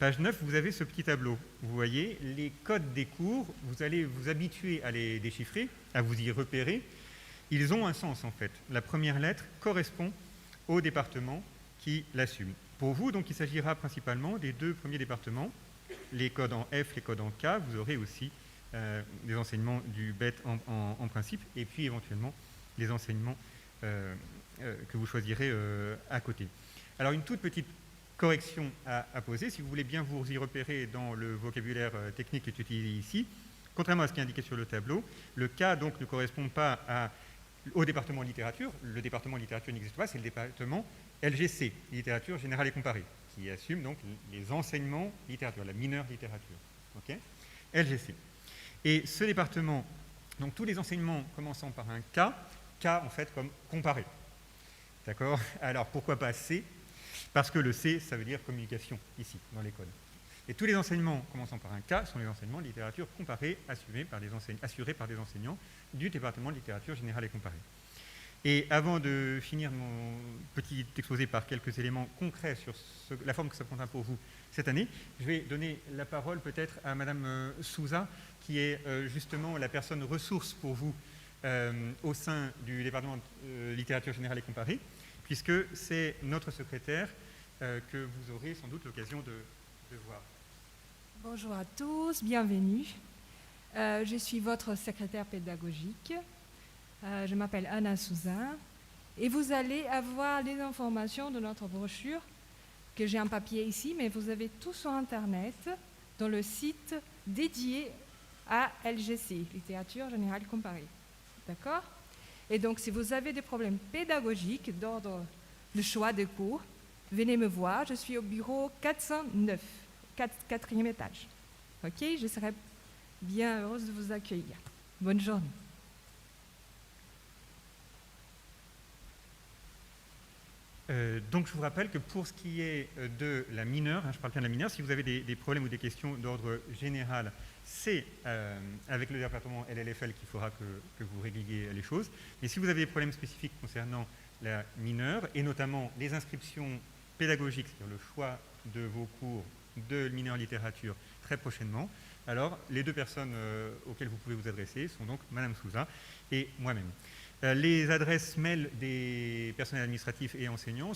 Page 9, vous avez ce petit tableau. Vous voyez les codes des cours, vous allez vous habituer à les déchiffrer, à vous y repérer. Ils ont un sens en fait. La première lettre correspond au département qui l'assume. Pour vous, donc, il s'agira principalement des 2 premiers départements, les codes en F, les codes en K. Vous aurez aussi des enseignements du BET en principe, et puis éventuellement les enseignements que vous choisirez à côté. Alors une toute petite correction à poser, si vous voulez bien vous y repérer dans le vocabulaire technique qui est utilisé ici, contrairement à ce qui est indiqué sur le tableau, le K donc ne correspond pas au département littérature. Le département littérature n'existe pas, c'est le département LGC, littérature générale et comparée, qui assume donc les enseignements littérature, la mineure littérature. Okay, LGC. Et ce département, donc tous les enseignements commençant par un K en fait comme comparé. D'accord? Alors pourquoi pas C? Parce que le C, ça veut dire communication, ici, dans les codes. Et tous les enseignements commençant par un K sont les enseignements de littérature comparée assurés par des enseignants du département de littérature générale et comparée. Et avant de finir mon petit exposé par quelques éléments concrets sur la forme que ça prendra pour vous cette année, je vais donner la parole peut-être à Madame Souza, qui est justement la personne ressource pour vous au sein du département de littérature générale et comparée, puisque c'est notre secrétaire que vous aurez sans doute l'occasion de voir. Bonjour à tous, bienvenue. Je suis votre secrétaire pédagogique. Je m'appelle Anna Souza. Et vous allez avoir les informations de notre brochure, que j'ai en papier ici, mais vous avez tout sur Internet, dans le site dédié à LGC, Littérature Générale Comparée. D'accord? Et donc, si vous avez des problèmes pédagogiques d'ordre de choix de cours, venez me voir. Je suis au bureau 409, 4e étage. OK? Je serai bien heureuse de vous accueillir. Bonne journée. Donc, je vous rappelle que pour ce qui est de la mineure, je parle bien de la mineure, si vous avez des problèmes ou des questions d'ordre général, c'est avec le département LLFL qu'il faudra que vous régliez les choses. Mais si vous avez des problèmes spécifiques concernant la mineure, et notamment les inscriptions pédagogiques, c'est-à-dire le choix de vos cours de mineure littérature très prochainement, alors les 2 personnes auxquelles vous pouvez vous adresser sont donc Madame Souza et moi-même. Les adresses mail des personnels administratifs et enseignants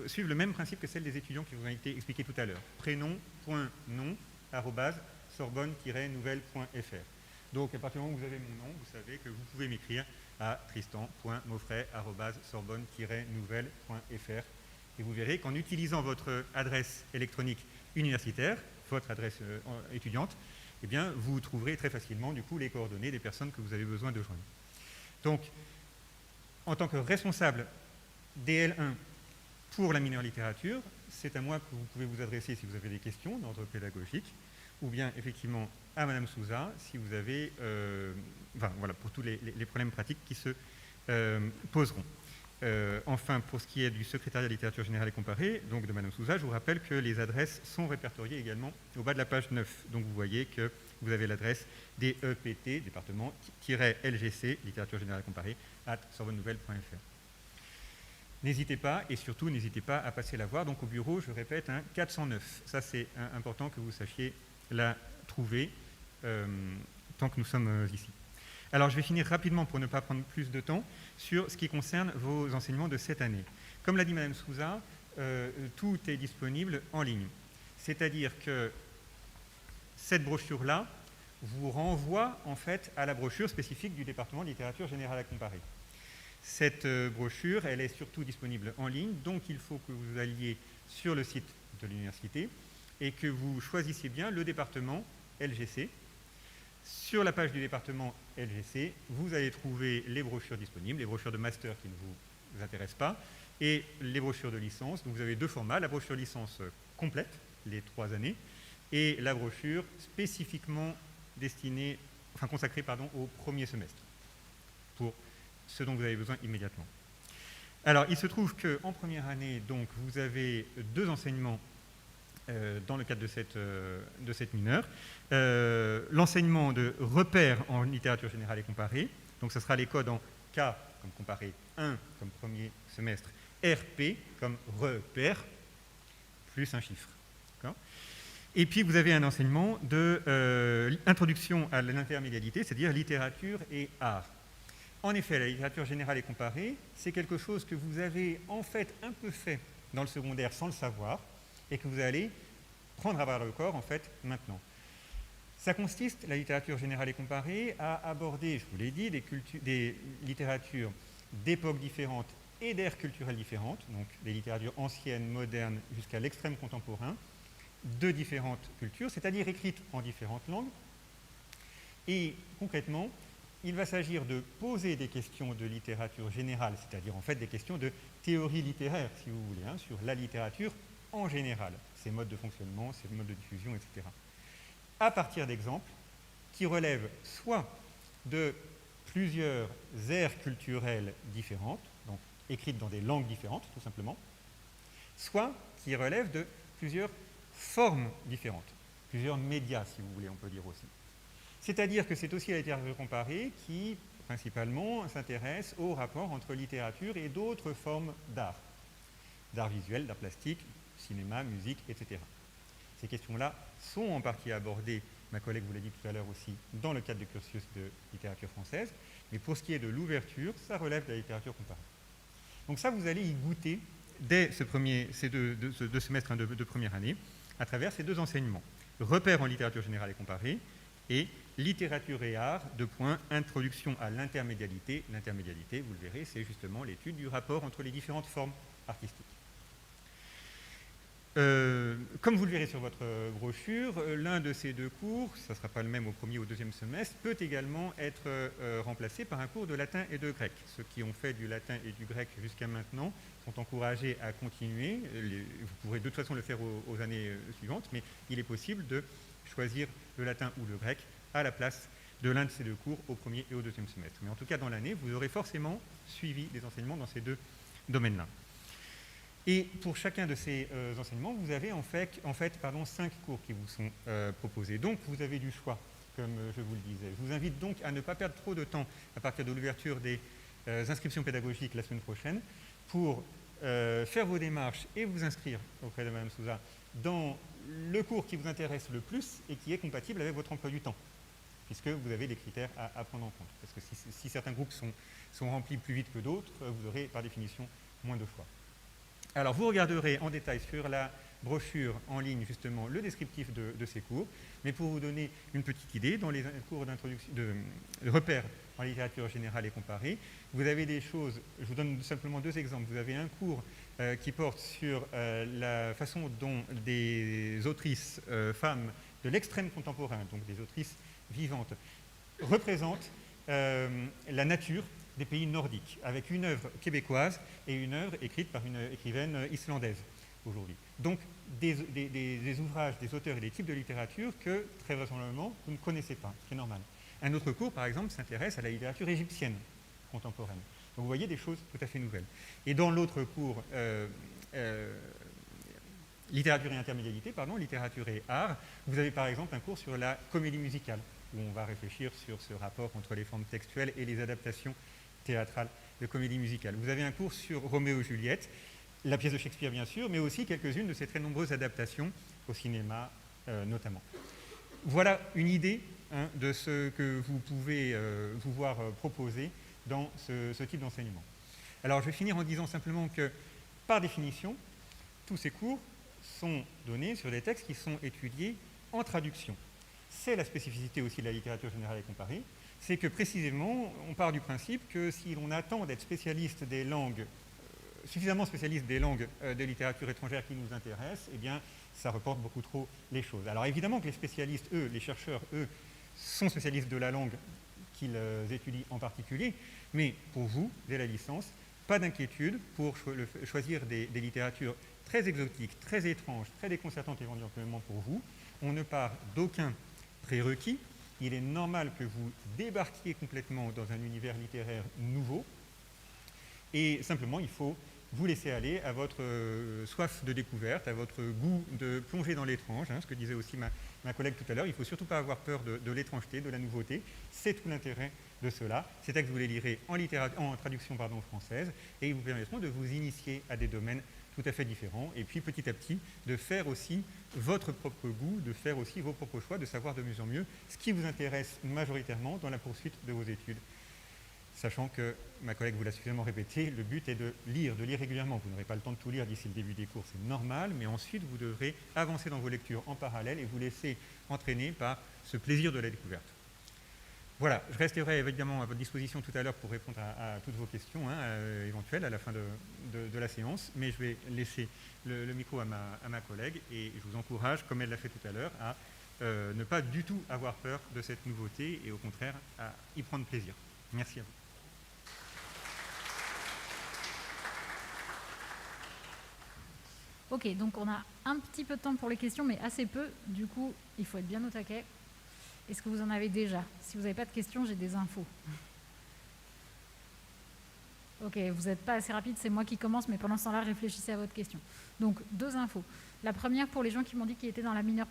suivent le même principe que celles des étudiants qui vous ont été expliquées tout à l'heure. Prénom.nom@sorbonne-nouvelle.fr. Donc, à partir du moment où vous avez mon nom, vous savez que vous pouvez m'écrire à tristan.maufray@sorbonne-nouvelle.fr. Et vous verrez qu'en utilisant votre adresse électronique universitaire, votre adresse étudiante, eh bien, vous trouverez très facilement du coup, les coordonnées des personnes que vous avez besoin de joindre. Donc, en tant que responsable DL1 pour la mineure littérature, c'est à moi que vous pouvez vous adresser si vous avez des questions d'ordre pédagogique, ou bien effectivement à Madame Souza si vous avez, voilà, pour tous les problèmes pratiques qui se poseront. Enfin, pour ce qui est du secrétariat de littérature générale et comparée, donc de Madame Souza, je vous rappelle que les adresses sont répertoriées également au bas de la page 9. Donc vous voyez que vous avez l'adresse DEPT, département-LGC, littérature générale et comparée, @sorbonnenouvelle.fr. N'hésitez pas, et surtout n'hésitez pas à passer la voir. Donc au bureau, je répète, 409. Ça c'est important que vous sachiez la trouver tant que nous sommes ici. Alors je vais finir rapidement pour ne pas prendre plus de temps sur ce qui concerne vos enseignements de cette année. Comme l'a dit Madame Souza, tout est disponible en ligne. C'est-à-dire que cette brochure-là vous renvoie en fait à la brochure spécifique du département de littérature générale à comparer. Cette brochure, elle est surtout disponible en ligne, donc il faut que vous alliez sur le site de l'université et que vous choisissiez bien le département LGC. Sur la page du département LGC, vous allez trouver les brochures disponibles, les brochures de master qui ne vous intéressent pas, et les brochures de licence. Donc vous avez deux formats, la brochure licence complète, les 3 années, et la brochure spécifiquement destinée, consacrée au premier semestre, pour ce dont vous avez besoin immédiatement. Alors, il se trouve qu'en première année, donc, vous avez 2 enseignements dans le cadre de cette mineure. L'enseignement de repères en littérature générale et comparée, donc ce sera les codes en K comme comparé, 1 comme premier semestre, RP comme repère, plus un chiffre. Et puis vous avez un enseignement de introduction à l'intermédialité, c'est-à-dire littérature et art. En effet, la littérature générale et comparée, c'est quelque chose que vous avez en fait un peu fait dans le secondaire sans le savoir, et que vous allez prendre à bras le corps en fait maintenant. Ça consiste, la littérature générale et comparée, à aborder, je vous l'ai dit, des littératures d'époques différentes et d'ères culturelles différentes, donc des littératures anciennes, modernes, jusqu'à l'extrême contemporain, de différentes cultures, c'est-à-dire écrites en différentes langues. Et concrètement, il va s'agir de poser des questions de littérature générale, c'est-à-dire en fait des questions de théorie littéraire, si vous voulez, sur la littérature en général, ses modes de fonctionnement, ses modes de diffusion, etc. À partir d'exemples qui relèvent soit de plusieurs aires culturelles différentes, donc écrites dans des langues différentes, tout simplement, soit qui relèvent de plusieurs formes différentes, plusieurs médias, si vous voulez, on peut dire aussi. C'est-à-dire que c'est aussi la littérature comparée qui, principalement, s'intéresse au rapport entre littérature et d'autres formes d'art visuel, d'art plastique, cinéma, musique, etc. Ces questions-là sont en partie abordées, ma collègue vous l'a dit tout à l'heure aussi, dans le cadre du cursus de littérature française, mais pour ce qui est de l'ouverture, ça relève de la littérature comparée. Donc ça, vous allez y goûter dès ces deux semestres de première année, à travers ces 2 enseignements. Repères en littérature générale et comparée, et littérature et art, introduction à l'intermédialité. L'intermédialité, vous le verrez, c'est justement l'étude du rapport entre les différentes formes artistiques. Comme vous le verrez sur votre brochure, l'un de ces 2 cours, ça ne sera pas le même au premier ou au deuxième semestre, peut également être remplacé par un cours de latin et de grec. Ceux qui ont fait du latin et du grec jusqu'à maintenant sont encouragés à continuer. Vous pourrez de toute façon le faire aux années suivantes, mais il est possible de choisir le latin ou le grec à la place de l'un de ces 2 cours au premier et au deuxième semestre. Mais en tout cas, dans l'année, vous aurez forcément suivi des enseignements dans ces 2 domaines-là. Et pour chacun de ces enseignements, vous avez en fait 5 cours qui vous sont proposés. Donc, vous avez du choix, comme je vous le disais. Je vous invite donc à ne pas perdre trop de temps à partir de l'ouverture des inscriptions pédagogiques la semaine prochaine pour faire vos démarches et vous inscrire auprès de Mme Souza dans le cours qui vous intéresse le plus et qui est compatible avec votre emploi du temps, puisque vous avez des critères à prendre en compte. Parce que si certains groupes sont remplis plus vite que d'autres, vous aurez par définition moins de choix. Alors, vous regarderez en détail sur la brochure en ligne, justement, le descriptif de ces cours. Mais pour vous donner une petite idée, dans les cours de repères en littérature générale et comparée, vous avez des choses, je vous donne simplement 2 exemples. Vous avez un cours qui porte sur la façon dont des autrices femmes de l'extrême contemporain, donc des autrices vivantes, représentent la nature des pays nordiques, avec une œuvre québécoise et une œuvre écrite par une écrivaine islandaise aujourd'hui. Donc des ouvrages, des auteurs et des types de littérature que, très vraisemblablement, vous ne connaissez pas, ce qui est normal. Un autre cours, par exemple, s'intéresse à la littérature égyptienne contemporaine. Donc vous voyez des choses tout à fait nouvelles. Et dans l'autre cours, littérature et intermédialité, pardon, littérature et art, vous avez par exemple un cours sur la comédie musicale, où on va réfléchir sur ce rapport entre les formes textuelles et les adaptations théâtrales de comédie musicale. Vous avez un cours sur Roméo et Juliette, la pièce de Shakespeare bien sûr, mais aussi quelques-unes de ces très nombreuses adaptations au cinéma notamment. Voilà une idée de ce que vous pouvez vous voir proposer dans ce type d'enseignement. Alors je vais finir en disant simplement que, par définition, tous ces cours sont donnés sur des textes qui sont étudiés en traduction. C'est la spécificité aussi de la littérature générale et comparée, c'est que précisément, on part du principe que si l'on attend d'être spécialiste des langues, suffisamment spécialiste des langues de littérature étrangère qui nous intéressent, eh bien, ça reporte beaucoup trop les choses. Alors évidemment que les spécialistes, eux, les chercheurs, eux, sont spécialistes de la langue qu'ils étudient en particulier, mais pour vous, dès la licence, pas d'inquiétude pour choisir des littératures très exotiques, très étranges, très déconcertantes éventuellement pour vous. On ne part d'aucun prérequis. Il est normal que vous débarquiez complètement dans un univers littéraire nouveau, et simplement il faut vous laisser aller à votre soif de découverte, à votre goût de plonger dans l'étrange, ce que disait aussi ma collègue tout à l'heure. Il ne faut surtout pas avoir peur de l'étrangeté, de la nouveauté. C'est tout l'intérêt de cela. Ces textes, vous les lirez en traduction française, et ils vous permettront de vous initier à des domaines tout à fait différents, et puis petit à petit de faire aussi votre propre goût, de faire aussi vos propres choix, de savoir de mieux en mieux ce qui vous intéresse majoritairement dans la poursuite de vos études. Sachant que, ma collègue vous l'a suffisamment répété, le but est de lire régulièrement. Vous n'aurez pas le temps de tout lire d'ici le début des cours, c'est normal, mais ensuite vous devrez avancer dans vos lectures en parallèle et vous laisser entraîner par ce plaisir de la découverte. Voilà, je resterai évidemment à votre disposition tout à l'heure pour répondre à toutes vos questions éventuelles à la fin de la séance, mais je vais laisser le micro à ma collègue et je vous encourage, comme elle l'a fait tout à l'heure, à ne pas du tout avoir peur de cette nouveauté et au contraire à y prendre plaisir. Merci à vous. Ok, donc on a un petit peu de temps pour les questions, mais assez peu. Du coup, il faut être bien au taquet. Est-ce que vous en avez déjà? Si vous n'avez pas de questions, j'ai des infos. Ok, vous n'êtes pas assez rapide, c'est moi qui commence, mais pendant ce temps-là, réfléchissez à votre question. Donc, 2 infos. La première, pour les gens qui m'ont dit qu'ils étaient dans la mineure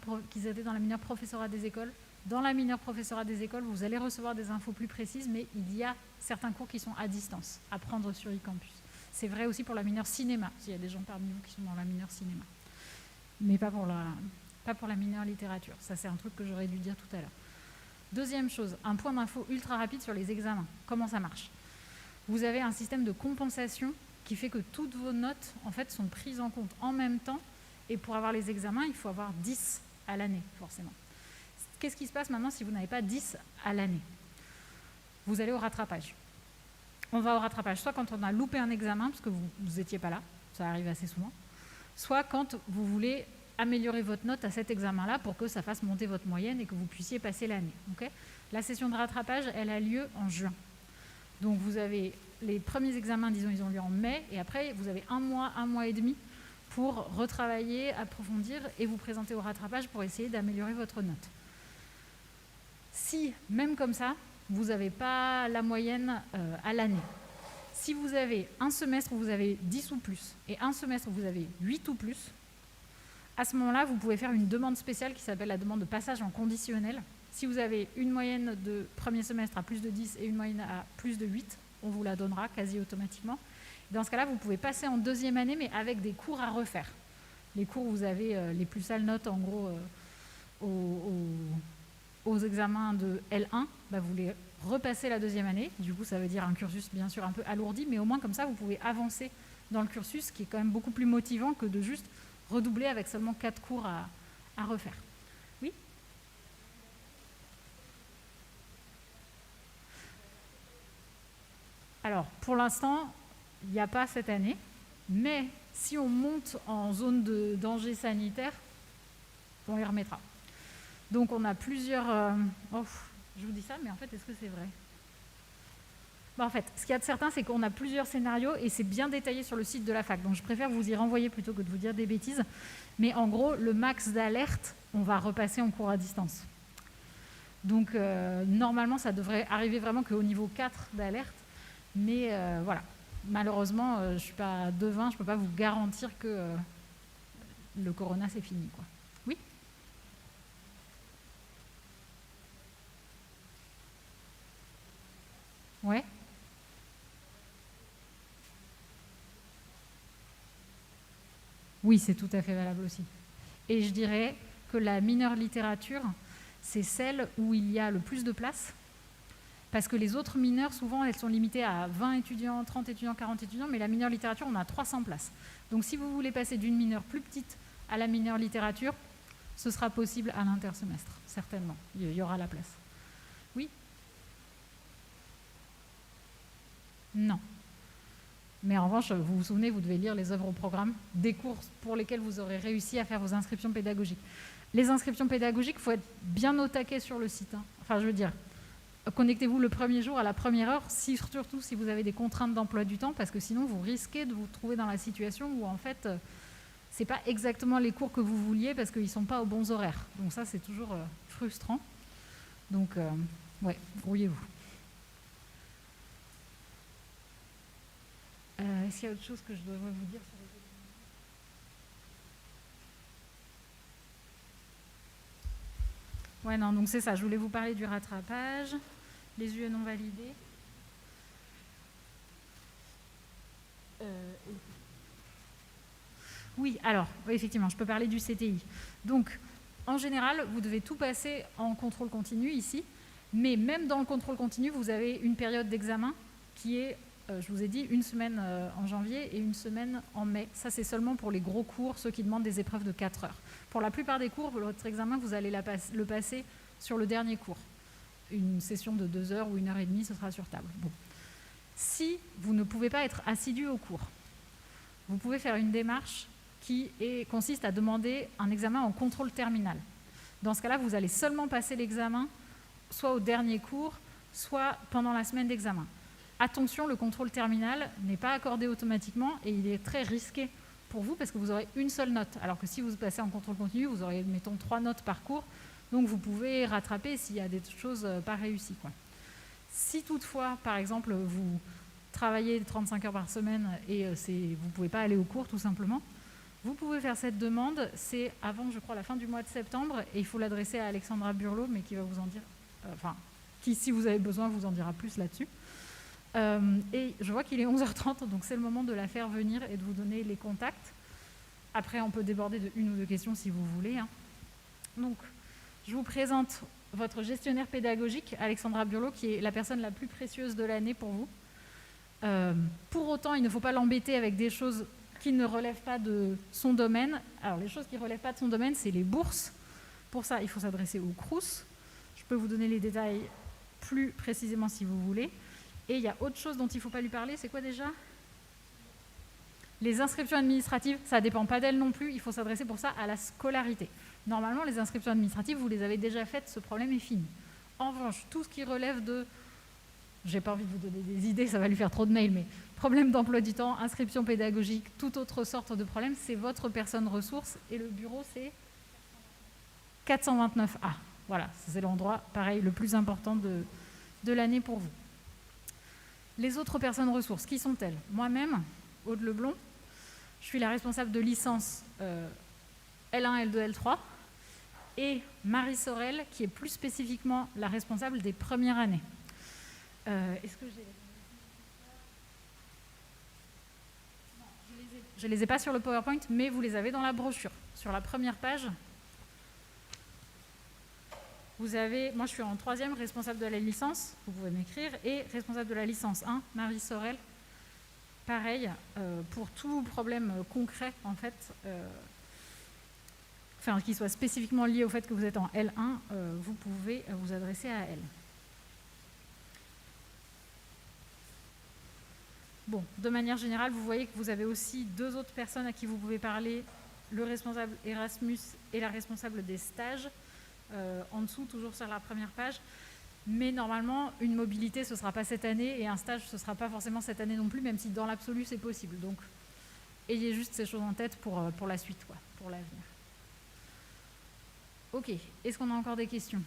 professorat des écoles. Dans la mineure professorat des écoles, vous allez recevoir des infos plus précises, mais il y a certains cours qui sont à distance, à prendre sur e-campus. C'est vrai aussi pour la mineure cinéma, s'il y a des gens parmi vous qui sont dans la mineure cinéma. Mais pas pour la mineure littérature. Ça, c'est un truc que j'aurais dû dire tout à l'heure. Deuxième chose, un point d'info ultra rapide sur les examens. Comment ça marche? Vous avez un système de compensation qui fait que toutes vos notes, en fait, sont prises en compte en même temps. Et pour avoir les examens, il faut avoir 10 à l'année, forcément. Qu'est-ce qui se passe maintenant si vous n'avez pas 10 à l'année? Vous allez au rattrapage. On va au rattrapage, soit quand on a loupé un examen, parce que vous n'étiez pas là, ça arrive assez souvent, soit quand vous voulez améliorer votre note à cet examen-là pour que ça fasse monter votre moyenne et que vous puissiez passer l'année. Okay? La session de rattrapage, elle a lieu en juin. Donc vous avez les premiers examens, disons, ils ont lieu en mai, et après, vous avez un mois et demi pour retravailler, approfondir et vous présenter au rattrapage pour essayer d'améliorer votre note. Si, même comme ça, vous n'avez pas la moyenne à l'année, si vous avez un semestre où vous avez 10 ou plus et un semestre où vous avez 8 ou plus, à ce moment-là, vous pouvez faire une demande spéciale qui s'appelle la demande de passage en conditionnel. Si vous avez une moyenne de premier semestre à plus de 10 et une moyenne à plus de 8, on vous la donnera quasi automatiquement. Dans ce cas-là, vous pouvez passer en 2e année, mais avec des cours à refaire. Les cours où vous avez les plus sales notes, en gros, aux examens de L1, vous les repassez la 2e année. Du coup, ça veut dire un cursus, bien sûr, un peu alourdi, mais au moins, comme ça, vous pouvez avancer dans le cursus, qui est quand même beaucoup plus motivant que de juste redoubler avec seulement 4 cours à refaire. Oui ? Alors, pour l'instant, il n'y a pas cette année, mais si on monte en zone de danger sanitaire, on les remettra. Donc on a plusieurs... je vous dis ça, mais en fait, est-ce que c'est vrai ? En fait, ce qu'il y a de certain, c'est qu'on a plusieurs scénarios et c'est bien détaillé sur le site de la fac. Donc je préfère vous y renvoyer plutôt que de vous dire des bêtises. Mais en gros, le max d'alerte, on va repasser en cours à distance. Donc normalement, ça devrait arriver vraiment qu'au niveau 4 d'alerte. Mais voilà, malheureusement, je ne suis pas devin, je ne peux pas vous garantir que le corona, c'est fini, quoi. Oui ? Ouais ? Oui, c'est tout à fait valable aussi. Et je dirais que la mineure littérature, c'est celle où il y a le plus de place, parce que les autres mineures, souvent, elles sont limitées à 20 étudiants, 30 étudiants, 40 étudiants, mais la mineure littérature, on a 300 places. Donc si vous voulez passer d'une mineure plus petite à la mineure littérature, ce sera possible à l'intersemestre, certainement. Il y aura la place. Oui ? Non. Mais en revanche, vous vous souvenez, vous devez lire les œuvres au programme des cours pour lesquels vous aurez réussi à faire vos inscriptions pédagogiques. Les inscriptions pédagogiques, il faut être bien au taquet sur le site. Enfin, je veux dire, connectez-vous le premier jour à la première heure, surtout si vous avez des contraintes d'emploi du temps, parce que sinon, vous risquez de vous trouver dans la situation où, en fait, ce n'est pas exactement les cours que vous vouliez parce qu'ils ne sont pas aux bons horaires. Donc ça, c'est toujours frustrant. Donc, ouais, brouillez-vous. Est-ce qu'il y a autre chose que je devrais vous dire sur les autres ? Ouais, non, donc c'est ça. Je voulais vous parler du rattrapage, les UE non validés. Oui, alors, effectivement, je peux parler du CTI. Donc, en général, vous devez tout passer en contrôle continu ici, mais même dans le contrôle continu, vous avez une période d'examen qui est, je vous ai dit, une semaine en janvier et une semaine en mai. Ça, c'est seulement pour les gros cours, ceux qui demandent des épreuves de 4 heures. Pour la plupart des cours, votre examen, vous allez le passer sur le dernier cours. Une session de 2 heures ou 1 heure et demie, ce sera sur table. Bon. Si vous ne pouvez pas être assidu au cours, vous pouvez faire une démarche qui consiste à demander un examen en contrôle terminal. Dans ce cas-là, vous allez seulement passer l'examen soit au dernier cours, soit pendant la semaine d'examen. Attention, le contrôle terminal n'est pas accordé automatiquement et il est très risqué pour vous parce que vous aurez une seule note. Alors que si vous passez en contrôle continu, vous aurez, mettons, 3 notes par cours. Donc vous pouvez rattraper s'il y a des choses pas réussies, quoi. Si toutefois, par exemple, vous travaillez 35 heures par semaine et vous ne pouvez pas aller au cours tout simplement, vous pouvez faire cette demande. C'est avant, je crois, la fin du mois de septembre et il faut l'adresser à Alexandra Burlot, mais qui va vous en dire, qui, si vous avez besoin, vous en dira plus là-dessus. Et je vois qu'il est 11h30, donc c'est le moment de la faire venir et de vous donner les contacts. Après, on peut déborder de 1 ou 2 questions si vous voulez. Donc, je vous présente votre gestionnaire pédagogique, Alexandra Burlot, qui est la personne la plus précieuse de l'année pour vous. Pour autant, il ne faut pas l'embêter avec des choses qui ne relèvent pas de son domaine. Alors, les choses qui ne relèvent pas de son domaine, c'est les bourses. Pour ça, il faut s'adresser au Crous. Je peux vous donner les détails plus précisément si vous voulez. Et il y a autre chose dont il ne faut pas lui parler, c'est quoi déjà ? Les inscriptions administratives, ça ne dépend pas d'elle non plus, il faut s'adresser pour ça à la scolarité. Normalement, les inscriptions administratives, vous les avez déjà faites, ce problème est fini. En revanche, tout ce qui relève de... J'ai pas envie de vous donner des idées, ça va lui faire trop de mails, mais problème d'emploi du temps, inscription pédagogique, toute autre sorte de problème, c'est votre personne ressource et le bureau, c'est 429A. Voilà, c'est l'endroit, pareil, le plus important de l'année pour vous. Les autres personnes ressources, qui sont-elles ? Moi-même, Aude Leblond, je suis la responsable de licence L1, L2, L3, et Marie Sorel, qui est plus spécifiquement la responsable des premières années. Est-ce que j'ai... Non, je les ai pas sur le PowerPoint, mais vous les avez dans la brochure. Sur la première page, vous avez, moi je suis en 3e, responsable de la licence, vous pouvez m'écrire, et responsable de la licence 1, Marie Sorel. pareil, pour tout problème concret, en fait, qui soit spécifiquement lié au fait que vous êtes en L1, vous pouvez vous adresser à elle. Bon, de manière générale, vous voyez que vous avez aussi 2 autres personnes à qui vous pouvez parler, le responsable Erasmus et la responsable des stages, en dessous, toujours sur la première page. Mais normalement, une mobilité, ce ne sera pas cette année, et un stage, ce ne sera pas forcément cette année non plus, même si dans l'absolu, c'est possible. Donc, ayez juste ces choses en tête pour la suite, quoi, pour l'avenir. Ok, est-ce qu'on a encore des questions?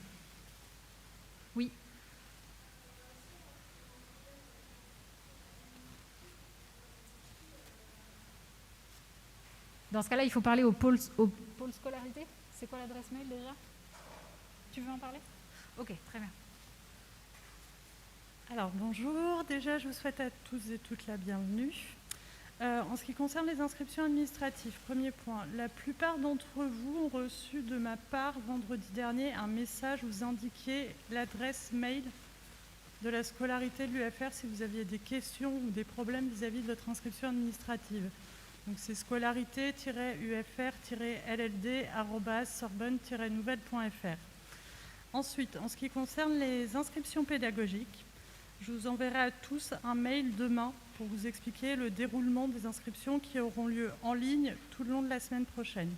Oui. Dans ce cas-là, il faut parler au pôle scolarité. C'est quoi l'adresse mail déjà? Tu veux en parler? Ok, très bien. Alors bonjour, déjà je vous souhaite à tous et toutes la bienvenue. En ce qui concerne les inscriptions administratives, premier point, la plupart d'entre vous ont reçu de ma part vendredi dernier un message où vous indiquiez l'adresse mail de la scolarité de l'UFR si vous aviez des questions ou des problèmes vis-à-vis de votre inscription administrative. Donc c'est scolarité-ufr-ld@sorbonne-nouvelle.fr. Ensuite, en ce qui concerne les inscriptions pédagogiques, je vous enverrai à tous un mail demain pour vous expliquer le déroulement des inscriptions qui auront lieu en ligne tout le long de la semaine prochaine.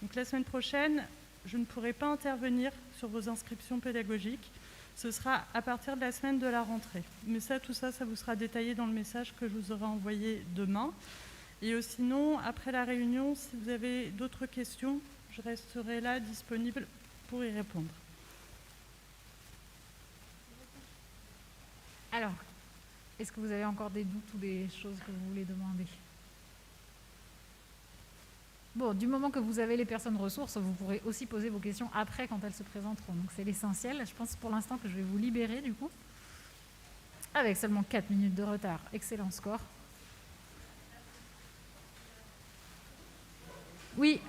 Donc la semaine prochaine, je ne pourrai pas intervenir sur vos inscriptions pédagogiques. Ce sera à partir de la semaine de la rentrée. Mais tout ça vous sera détaillé dans le message que je vous aurai envoyé demain. Et sinon, après la réunion, si vous avez d'autres questions, je resterai là disponible pour y répondre. Alors, est-ce que vous avez encore des doutes ou des choses que vous voulez demander? Bon, du moment que vous avez les personnes ressources, vous pourrez aussi poser vos questions après quand elles se présenteront. Donc c'est l'essentiel. Je pense pour l'instant que je vais vous libérer du coup. Avec seulement 4 minutes de retard. Excellent score. Oui.